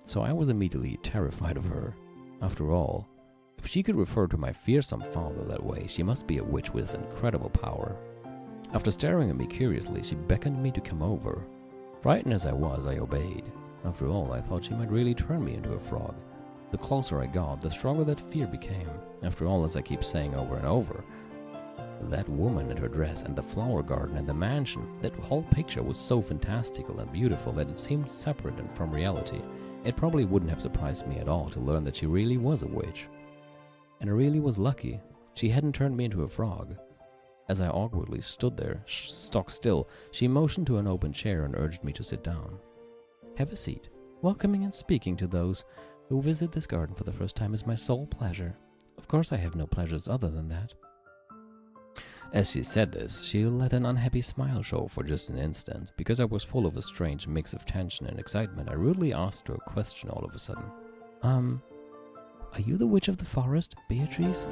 So I was immediately terrified of her. After all, if she could refer to my fearsome father that way, she must be a witch with incredible power. After staring at me curiously, she beckoned me to come over. Frightened as I was, I obeyed. After all, I thought she might really turn me into a frog. The closer I got, the stronger that fear became. After all, as I keep saying over and over, that woman in her dress and the flower garden and the mansion, that whole picture was so fantastical and beautiful that it seemed separate and from reality. It probably wouldn't have surprised me at all to learn that she really was a witch. And I really was lucky. She hadn't turned me into a frog. As I awkwardly stood there, stock still, she motioned to an open chair and urged me to sit down. Have a seat. Welcoming and speaking to those who visit this garden for the first time is my sole pleasure. Of course I have no pleasures other than that. As she said this, she let an unhappy smile show for just an instant. Because I was full of a strange mix of tension and excitement, I rudely asked her a question all of a sudden. Are you the witch of the forest, Beatrice?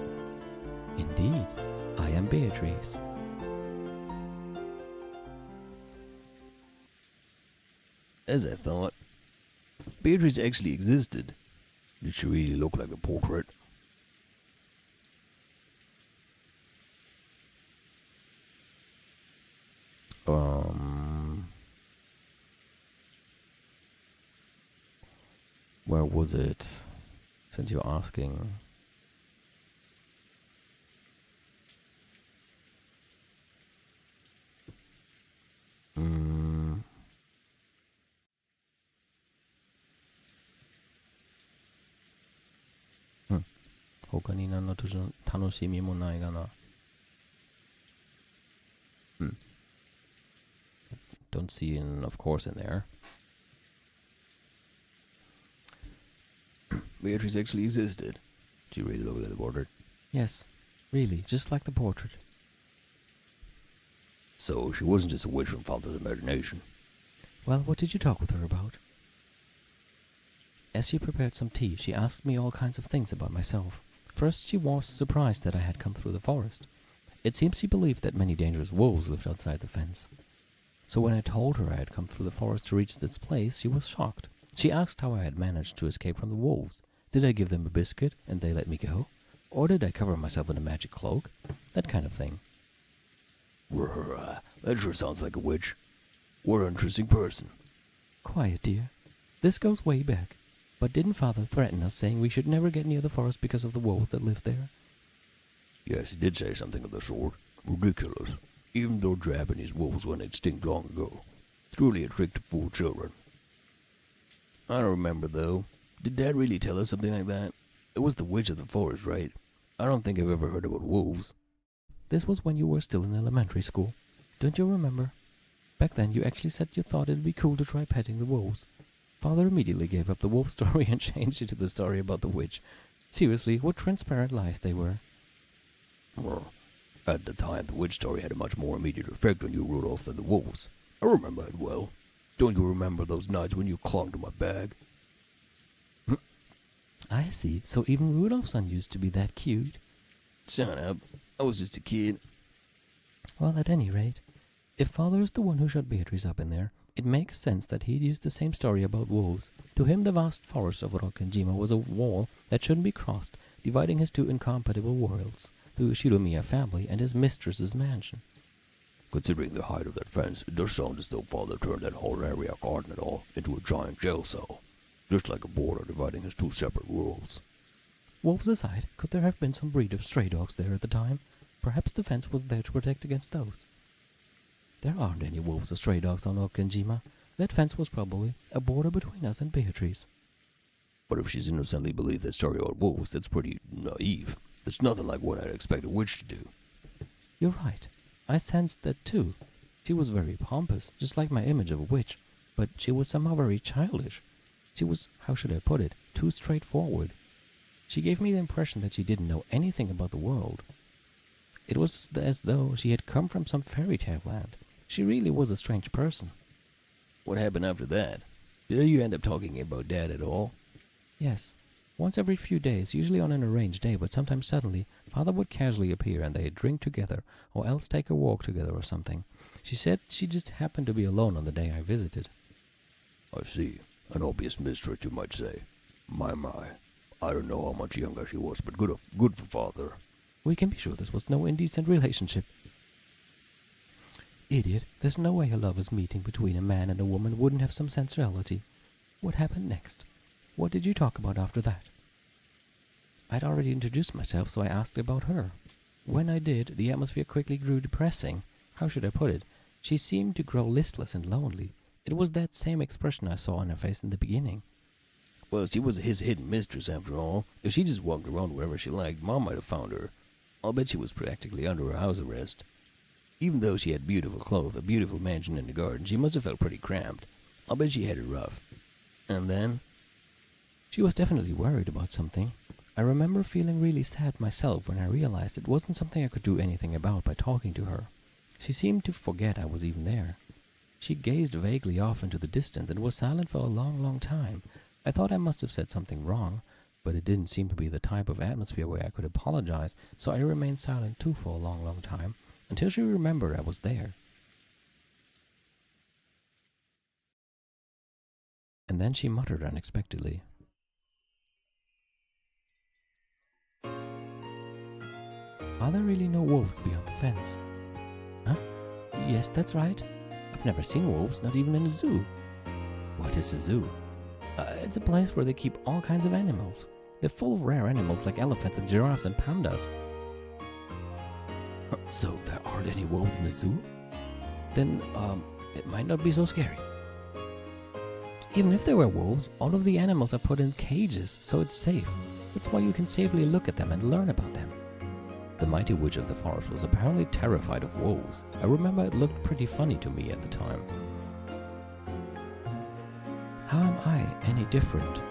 Indeed, I am Beatrice. As I thought. Beatrice actually existed. Did she really look like the portrait? Where was it? Since you're asking. Hmm. 他に何の楽しみもないがな。Don't see an of course in there. Beatrice actually existed. Do you really look at the portrait? Yes, really, just like the portrait. So she wasn't just a witch from father's imagination. Well, what did you talk with her about? As she prepared some tea, she asked me all kinds of things about myself. First, she was surprised that I had come through the forest. It seems she believed that many dangerous wolves lived outside the fence. So when I told her I had come through the forest to reach this place, she was shocked. She asked how I had managed to escape from the wolves. Did I give them a biscuit and they let me go? Or did I cover myself in a magic cloak? That kind of thing. That sure sounds like a witch. What an interesting person. Quiet, dear. This goes way back. But didn't Father threaten us, saying we should never get near the forest because of the wolves that live there? Yes, he did say something of the sort. Ridiculous. Even though Japanese wolves went extinct long ago. Truly a trick to fool children. I don't remember, though. Did Dad really tell us something like that? It was the witch of the forest, right? I don't think I've ever heard about wolves. This was when you were still in elementary school. Don't you remember? Back then you actually said you thought it'd be cool to try petting the wolves. Father immediately gave up the wolf story and changed it to the story about the witch. Seriously, what transparent lies they were. Well, at the time, the witch story had a much more immediate effect on you, Rudolph, than the wolves. I remember it well. Don't you remember those nights when you clung to my bag? I see. So even Rudolph's son used to be that cute. Shut up. I was just a kid. Well, at any rate, if Father is the one who shut Beatrice up in there, it makes sense that he'd use the same story about wolves. To him, the vast forest of Rokkenjima was a wall that shouldn't be crossed, dividing his two incompatible worlds, the Shiromiya family and his mistress's mansion. Considering the height of that fence, it does sound as though Father turned that whole area, garden and all, into a giant jail cell. Just like a border dividing his two separate worlds. Wolves aside, could there have been some breed of stray dogs there at the time? Perhaps the fence was there to protect against those. There aren't any wolves or stray dogs on Rokkenjima. That fence was probably a border between us and Beatrice. But if she's innocently believed that story about wolves, that's pretty naive. That's nothing like what I'd expect a witch to do. You're right. I sensed that too. She was very pompous, just like my image of a witch, but she was somehow very childish. She was, how should I put it, too straightforward. She gave me the impression that she didn't know anything about the world. It was as though she had come from some fairy tale land. She really was a strange person. What happened after that? Did you end up talking about Dad at all? Yes. Once every few days, usually on an arranged day, but sometimes suddenly, Father would casually appear and they'd drink together, or else take a walk together or something. She said she just happened to be alone on the day I visited. I see. An obvious mistrick, you might say. My. I don't know how much younger she was, but good for Father. We can be sure this was no indecent relationship. Idiot, there's no way a lover's meeting between a man and a woman wouldn't have some sensuality. What happened next? What did you talk about after that? I'd already introduced myself, so I asked about her. When I did, the atmosphere quickly grew depressing. How should I put it? She seemed to grow listless and lonely. It was that same expression I saw on her face in the beginning. Well, she was his hidden mistress, after all. If she just walked around wherever she liked, Mom might have found her. I'll bet she was practically under house arrest. Even though she had beautiful clothes, a beautiful mansion and a garden, she must have felt pretty cramped. I'll bet she had it rough. And then? She was definitely worried about something. I remember feeling really sad myself when I realized it wasn't something I could do anything about by talking to her. She seemed to forget I was even there. She gazed vaguely off into the distance and was silent for a long, long time. I thought I must have said something wrong, but it didn't seem to be the type of atmosphere where I could apologize, so I remained silent too for a long, long time, until she remembered I was there. And then she muttered unexpectedly, "Are there really no wolves beyond the fence?" Huh? Yes, that's right. I've never seen wolves, not even in a zoo. What is a zoo? It's a place where they keep all kinds of animals. They're full of rare animals like elephants and giraffes and pandas. So there aren't any wolves in a zoo? Then, it might not be so scary. Even if there were wolves, all of the animals are put in cages, so it's safe. That's why you can safely look at them and learn about them. The mighty witch of the forest was apparently terrified of wolves. I remember it looked pretty funny to me at the time. How am I any different?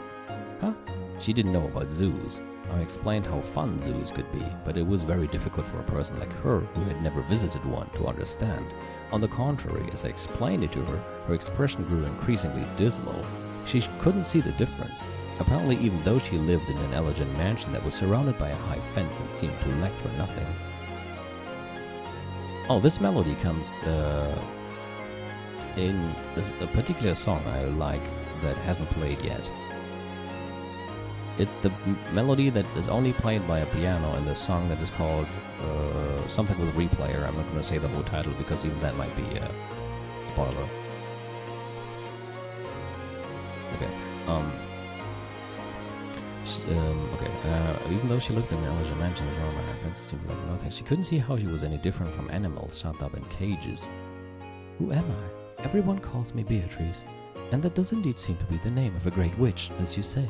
Huh? She didn't know about zoos. I explained how fun zoos could be, but it was very difficult for a person like her who had never visited one to understand. On the contrary, as I explained it to her, her expression grew increasingly dismal. She couldn't see the difference. Apparently, even though she lived in an elegant mansion that was surrounded by a high fence and seemed to lack for nothing. Oh, this melody comes, in a particular song I like that hasn't played yet. It's the melody that is only played by a piano in the song that is called something with Replayer. I'm not going to say the whole title because even that might be a spoiler. Okay. Even though she lived in an illusion mansion as well, my friends seemed like nothing. She couldn't see how she was any different from animals shut up in cages. Who am I? Everyone calls me Beatrice, and that does indeed seem to be the name of a great witch, as you say.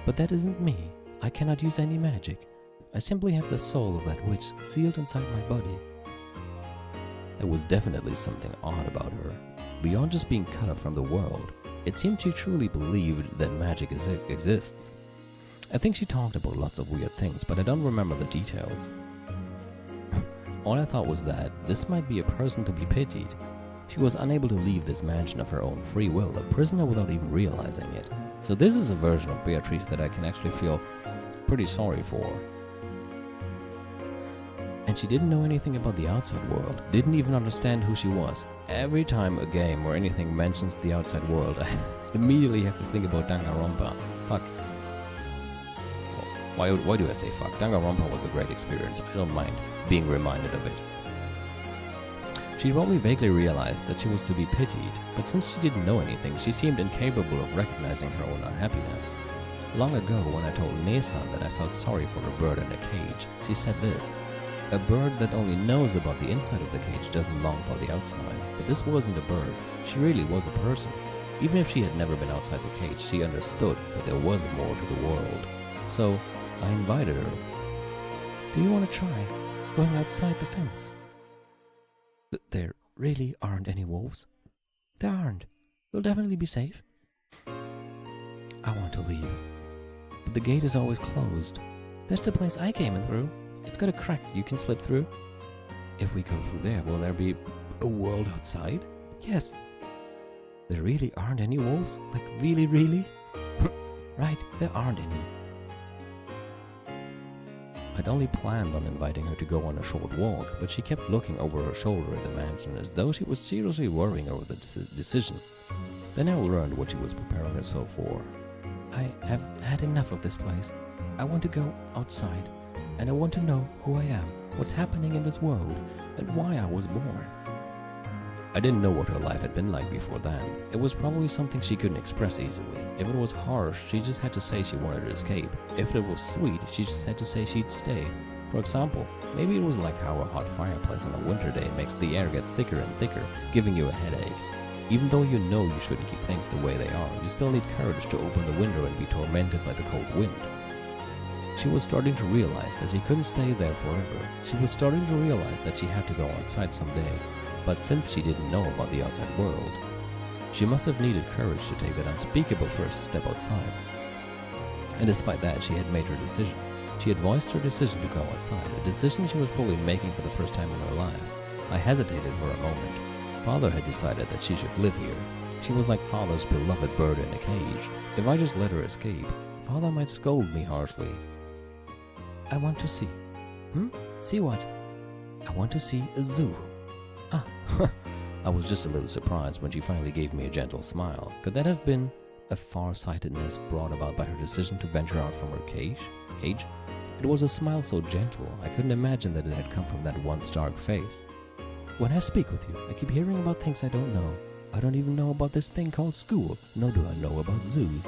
But that isn't me. I cannot use any magic. I simply have the soul of that witch sealed inside my body. There was definitely something odd about her. Beyond just being cut off from the world, it seemed she truly believed that magic exists. I think she talked about lots of weird things, but I don't remember the details. All I thought was that this might be a person to be pitied. She was unable to leave this mansion of her own free will, a prisoner without even realizing it. So this is a version of Beatrice that I can actually feel pretty sorry for. And she didn't know anything about the outside world, didn't even understand who she was. Every time a game or anything mentions the outside world, I immediately have to think about Danganronpa. Fuck. Why do I say fuck? Danganronpa was a great experience. I don't mind being reminded of it. She probably vaguely realized that she was to be pitied, but since she didn't know anything, she seemed incapable of recognizing her own unhappiness. Long ago, when I told Nesan that I felt sorry for a bird in a cage, she said this: "A bird that only knows about the inside of the cage doesn't long for the outside." But this wasn't a bird. She really was a person. Even if she had never been outside the cage, she understood that there was more to the world. So, I invited her. "Do you want to try going outside the fence?" There really aren't any wolves. There aren't. You'll definitely be safe. I want to leave, but the gate is always closed. There's the place I came in through. It's got a crack you can slip through. If we go through there, will there be a world outside? Yes. There really aren't any wolves? Like really, really? Right, there aren't any. I'd only planned on inviting her to go on a short walk, but she kept looking over her shoulder at the mansion as though she was seriously worrying over the decision. Then I learned what she was preparing herself for. I have had enough of this place. I want to go outside, and I want to know who I am, what's happening in this world, and why I was born. I didn't know what her life had been like before then. It was probably something she couldn't express easily. If it was harsh, she just had to say she wanted to escape. If it was sweet, she just had to say she'd stay. For example, maybe it was like how a hot fireplace on a winter day makes the air get thicker and thicker, giving you a headache. Even though you know you shouldn't keep things the way they are, you still need courage to open the window and be tormented by the cold wind. She was starting to realize that she couldn't stay there forever. She was starting to realize that she had to go outside someday. But since she didn't know about the outside world, she must have needed courage to take that unspeakable first step outside. And despite that, she had made her decision. She had voiced her decision to go outside, a decision she was probably making for the first time in her life. I hesitated for a moment. Father had decided that she should live here. She was like Father's beloved bird in a cage. If I just let her escape, Father might scold me harshly. I want to see. See what? I want to see a zoo. Ah, I was just a little surprised when she finally gave me a gentle smile. Could that have been a far-sightedness brought about by her decision to venture out from her cage? It was a smile so gentle, I couldn't imagine that it had come from that once dark face. When I speak with you, I keep hearing about things I don't know. I don't even know about this thing called school, nor do I know about zoos.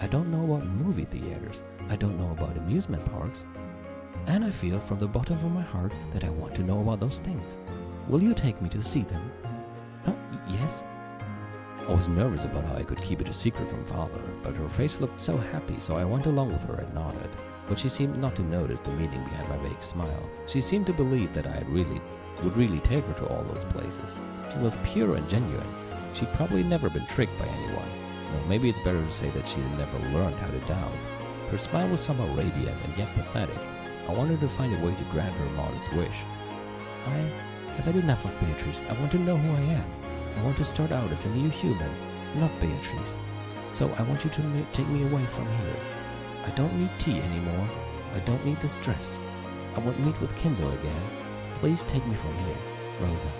I don't know about movie theaters. I don't know about amusement parks. And I feel from the bottom of my heart that I want to know about those things. Will you take me to see them? Yes? I was nervous about how I could keep it a secret from Father, but her face looked so happy, so I went along with her and nodded. But she seemed not to notice the meaning behind my vague smile. She seemed to believe that I would really take her to all those places. She was pure and genuine. She'd probably never been tricked by anyone. Though maybe it's better to say that she had never learned how to doubt. Her smile was somehow radiant and yet pathetic. I wanted to find a way to grant her modest wish. I've had enough of Beatrice. I want to know who I am. I want to start out as a new human, not Beatrice. So I want you to take me away from here. I don't need tea anymore. I don't need this dress. I want to meet with Kinzo again. Please take me from here, Rosa.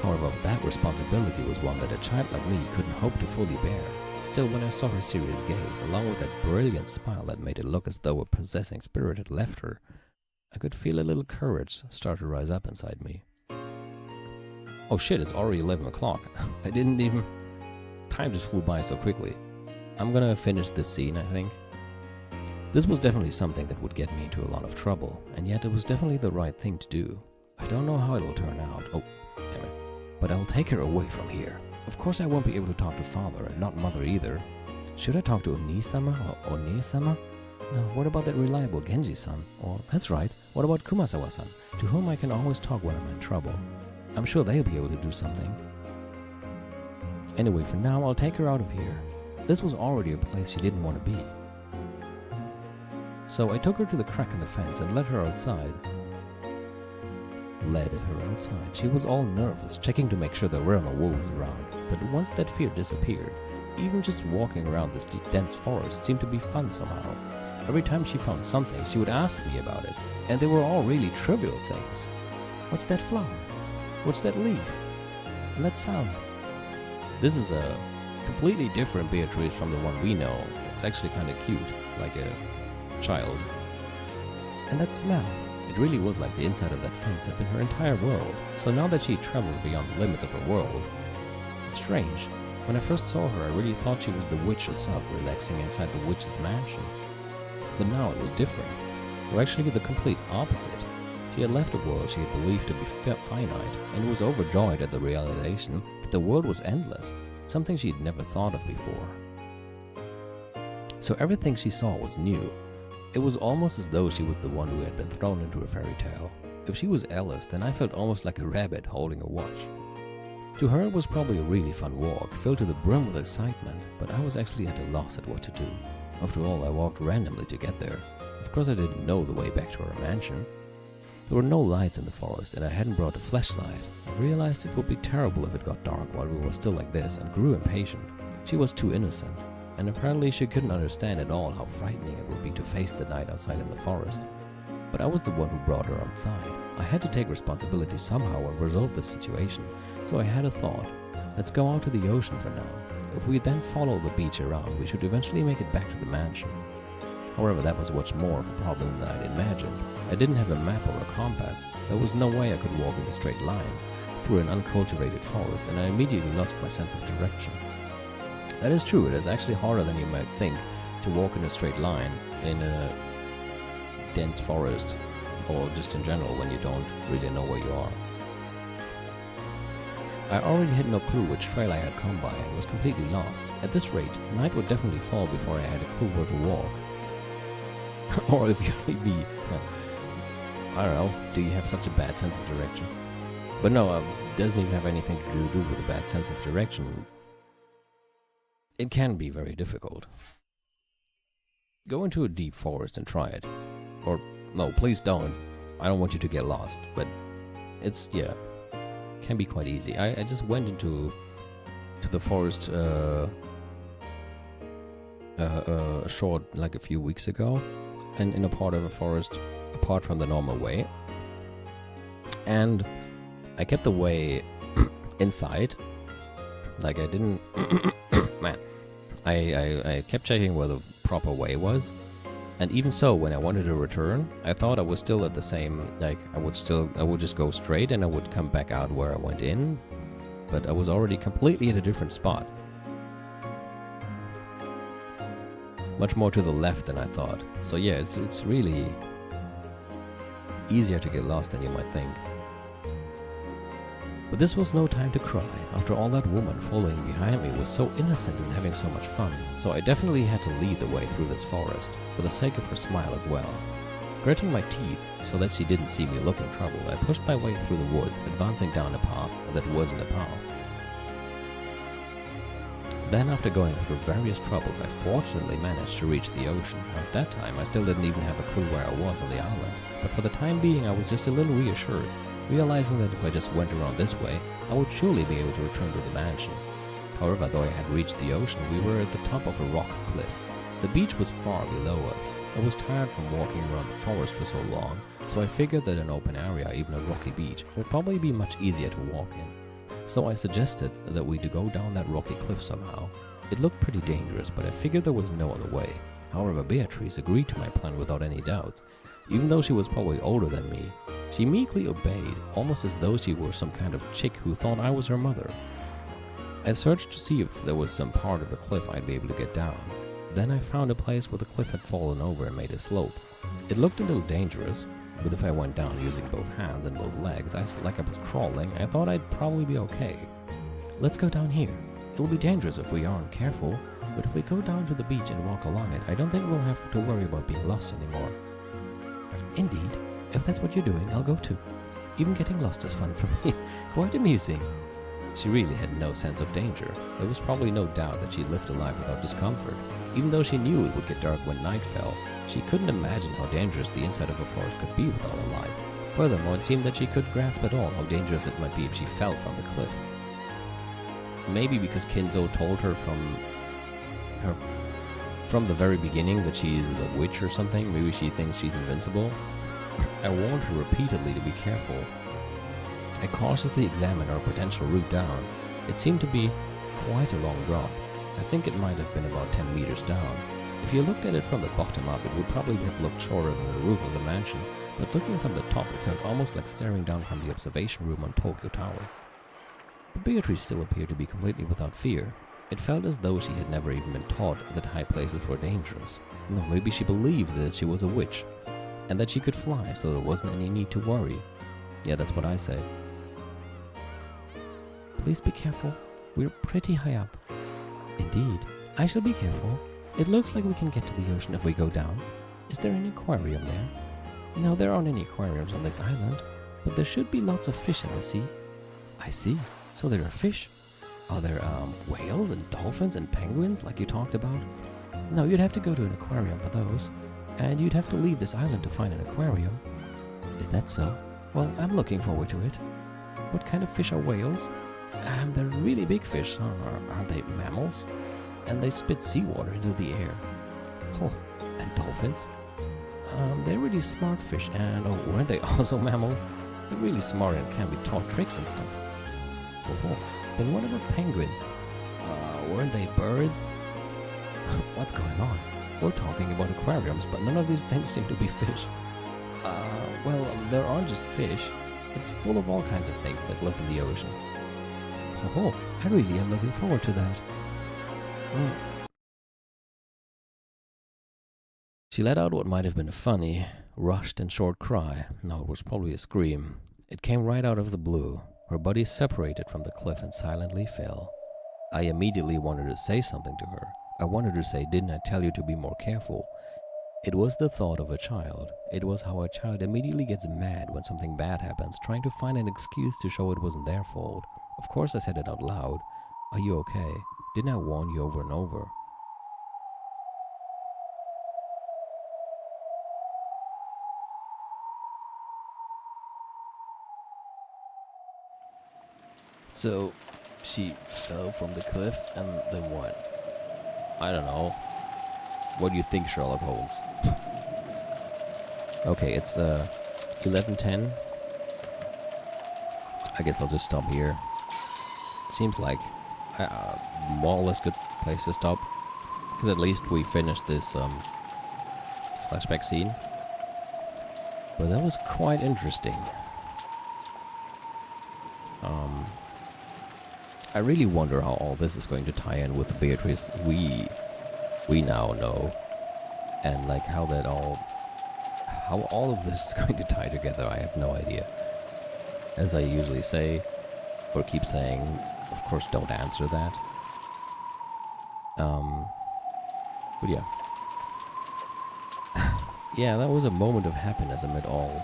However, that responsibility was one that a child like me couldn't hope to fully bear. Still, when I saw her serious gaze, along with that brilliant smile that made it look as though a possessing spirit had left her, I could feel a little courage start to rise up inside me. Oh shit, it's already 11 o'clock. I didn't even... Time just flew by so quickly. I'm gonna finish this scene, I think. This was definitely something that would get me into a lot of trouble, and yet it was definitely the right thing to do. I don't know how it'll turn out. Oh, damn it. But I'll take her away from here. Of course I won't be able to talk to father, and not mother either. Should I talk to Oni-sama or Oni-sama? No, what about that reliable Genji-san? Or, that's right, what about Kumasawa-san, to whom I can always talk when I'm in trouble? I'm sure they'll be able to do something. Anyway, for now, I'll take her out of here. This was already a place she didn't want to be. So I took her to the crack in the fence and led her outside. She was all nervous, checking to make sure there were no wolves around. But once that fear disappeared, even just walking around this dense forest seemed to be fun somehow. Every time she found something, she would ask me about it, and they were all really trivial things. What's that flower? What's that leaf? And that sound? This is a completely different Beatrice from the one we know. It's actually kind of cute, like a child. And that smell? It really was like the inside of that fence had been her entire world. So now that she had traveled beyond the limits of her world, it's strange. When I first saw her, I really thought she was the witch herself relaxing inside the witch's mansion. But now it was different. Or actually the complete opposite. She had left a world she had believed to be finite, and was overjoyed at the realization that the world was endless, something she had never thought of before. So everything she saw was new. It was almost as though she was the one who had been thrown into a fairy tale. If she was Alice, then I felt almost like a rabbit holding a watch. To her it was probably a really fun walk, filled to the brim with excitement, but I was actually at a loss at what to do. After all, I walked randomly to get there. Of course I didn't know the way back to her mansion. There were no lights in the forest, and I hadn't brought a flashlight. I realized it would be terrible if it got dark while we were still like this, and grew impatient. She was too innocent, and apparently she couldn't understand at all how frightening it would be to face the night outside in the forest. But I was the one who brought her outside. I had to take responsibility somehow and resolve the situation, so I had a thought. Let's go out to the ocean for now. If we then follow the beach around, we should eventually make it back to the mansion. However, that was much more of a problem than I'd imagined. I didn't have a map or a compass. There was no way I could walk in a straight line through an uncultivated forest, and I immediately lost my sense of direction. That is true, it is actually harder than you might think to walk in a straight line in a dense forest, or just in general when you don't really know where you are. I already had no clue which trail I had come by and was completely lost. At this rate, night would definitely fall before I had a clue where to walk. Or if you'd be, I don't know, do you have such a bad sense of direction? But no, it doesn't even have anything to do with a bad sense of direction. It can be very difficult. Go into a deep forest and try it. Or, no, please don't. I don't want you to get lost, but it's, yeah, can be quite easy. I just went into the forest a few weeks ago, and in a part of a forest apart from the normal way, and I kept the way inside. Like I didn't man, I kept checking where the proper way was, and even so, when I wanted to return, I thought I was still at the same, like I would just go straight and I would come back out where I went in, but I was already completely at a different spot. Much more to the left than I thought. So yeah, it's really easier to get lost than you might think. But this was no time to cry. After all, that woman following behind me was so innocent and having so much fun, so I definitely had to lead the way through this forest, for the sake of her smile as well. Gritting my teeth so that she didn't see me look in trouble, I pushed my way through the woods, advancing down a path that wasn't a path. Then, after going through various troubles, I fortunately managed to reach the ocean. At that time, I still didn't even have a clue where I was on the island, but for the time being I was just a little reassured, realizing that if I just went around this way, I would surely be able to return to the mansion. However, though I had reached the ocean, we were at the top of a rock cliff. The beach was far below us. I was tired from walking around the forest for so long, so I figured that an open area, even a rocky beach, would probably be much easier to walk in. So I suggested that we go down that rocky cliff somehow. It looked pretty dangerous, but I figured there was no other way. However, Beatrice agreed to my plan without any doubt. Even though she was probably older than me, she meekly obeyed, almost as though she were some kind of chick who thought I was her mother. I searched to see if there was some part of the cliff I'd be able to get down. Then I found a place where the cliff had fallen over and made a slope. It looked a little dangerous, but if I went down using both hands and both legs, like I was crawling, I thought I'd probably be okay. Let's go down here. It'll be dangerous if we aren't careful, but if we go down to the beach and walk along it, I don't think we'll have to worry about being lost anymore. Indeed, if that's what you're doing, I'll go too. Even getting lost is fun for me. Quite amusing. She really had no sense of danger. There was probably no doubt that she lived a life without discomfort. Even though she knew it would get dark when night fell, she couldn't imagine how dangerous the inside of a forest could be without a light. Furthermore, it seemed that she could grasp at all how dangerous it might be if she fell from the cliff. Maybe because Kinzo told her from the very beginning that she's the witch or something. Maybe she thinks she's invincible. I warned her repeatedly to be careful. I cautiously examined our potential route down. It seemed to be quite a long drop. I think it might have been about 10 meters down. If you looked at it from the bottom up, it would probably have looked shorter than the roof of the mansion, but looking from the top, it felt almost like staring down from the observation room on Tokyo Tower. But Beatrice still appeared to be completely without fear. It felt as though she had never even been taught that high places were dangerous. No, maybe she believed that she was a witch, and that she could fly, so there wasn't any need to worry. Yeah, that's what I say. Please be careful. We're pretty high up. Indeed, I shall be careful. It looks like we can get to the ocean if we go down. Is there an aquarium there? No, there aren't any aquariums on this island, but there should be lots of fish in the sea. I see. So there are fish? Are there whales and dolphins and penguins like you talked about? No, you'd have to go to an aquarium for those, and you'd have to leave this island to find an aquarium. Is that so? Well, I'm looking forward to it. What kind of fish are whales? They're really big fish, aren't they? Mammals? And they spit seawater into the air. Oh, and dolphins? They're really smart fish, and weren't they also mammals? They're really smart and can be taught tricks and stuff. Oh, then what about penguins? Weren't they birds? What's going on? We're talking about aquariums, but none of these things seem to be fish. Well, there aren't just fish. It's full of all kinds of things that live in the ocean. Oh, I really am looking forward to that. She let out what might have been a funny, rushed and short cry. No, it was probably a scream. It came right out of the blue. Her body separated from the cliff and silently fell. I immediately wanted to say something to her. I wanted to say, didn't I tell you to be more careful? It was the thought of a child. It was how a child immediately gets mad when something bad happens, trying to find an excuse to show it wasn't their fault. Of course I said it out loud. Are you okay? Didn't I warn you over and over? So, she fell from the cliff, and then what? I don't know. What do you think, Sherlock Holmes? Okay, it's 11:10. I guess I'll just stop here. Seems like more or less good place to stop, because at least we finished this flashback scene. But that was quite interesting. I really wonder how all this is going to tie in with the Beatrice we now know, and like how all of this is going to tie together. I have no idea. As I usually say, or keep saying, of course, don't answer that. But yeah. Yeah, that was a moment of happiness amid all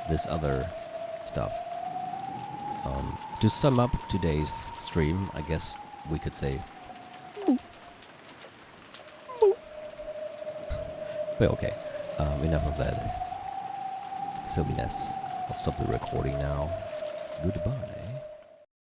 this other stuff. To sum up today's stream, I guess we could say... But okay, enough of that silliness. I'll stop the recording now. Goodbye.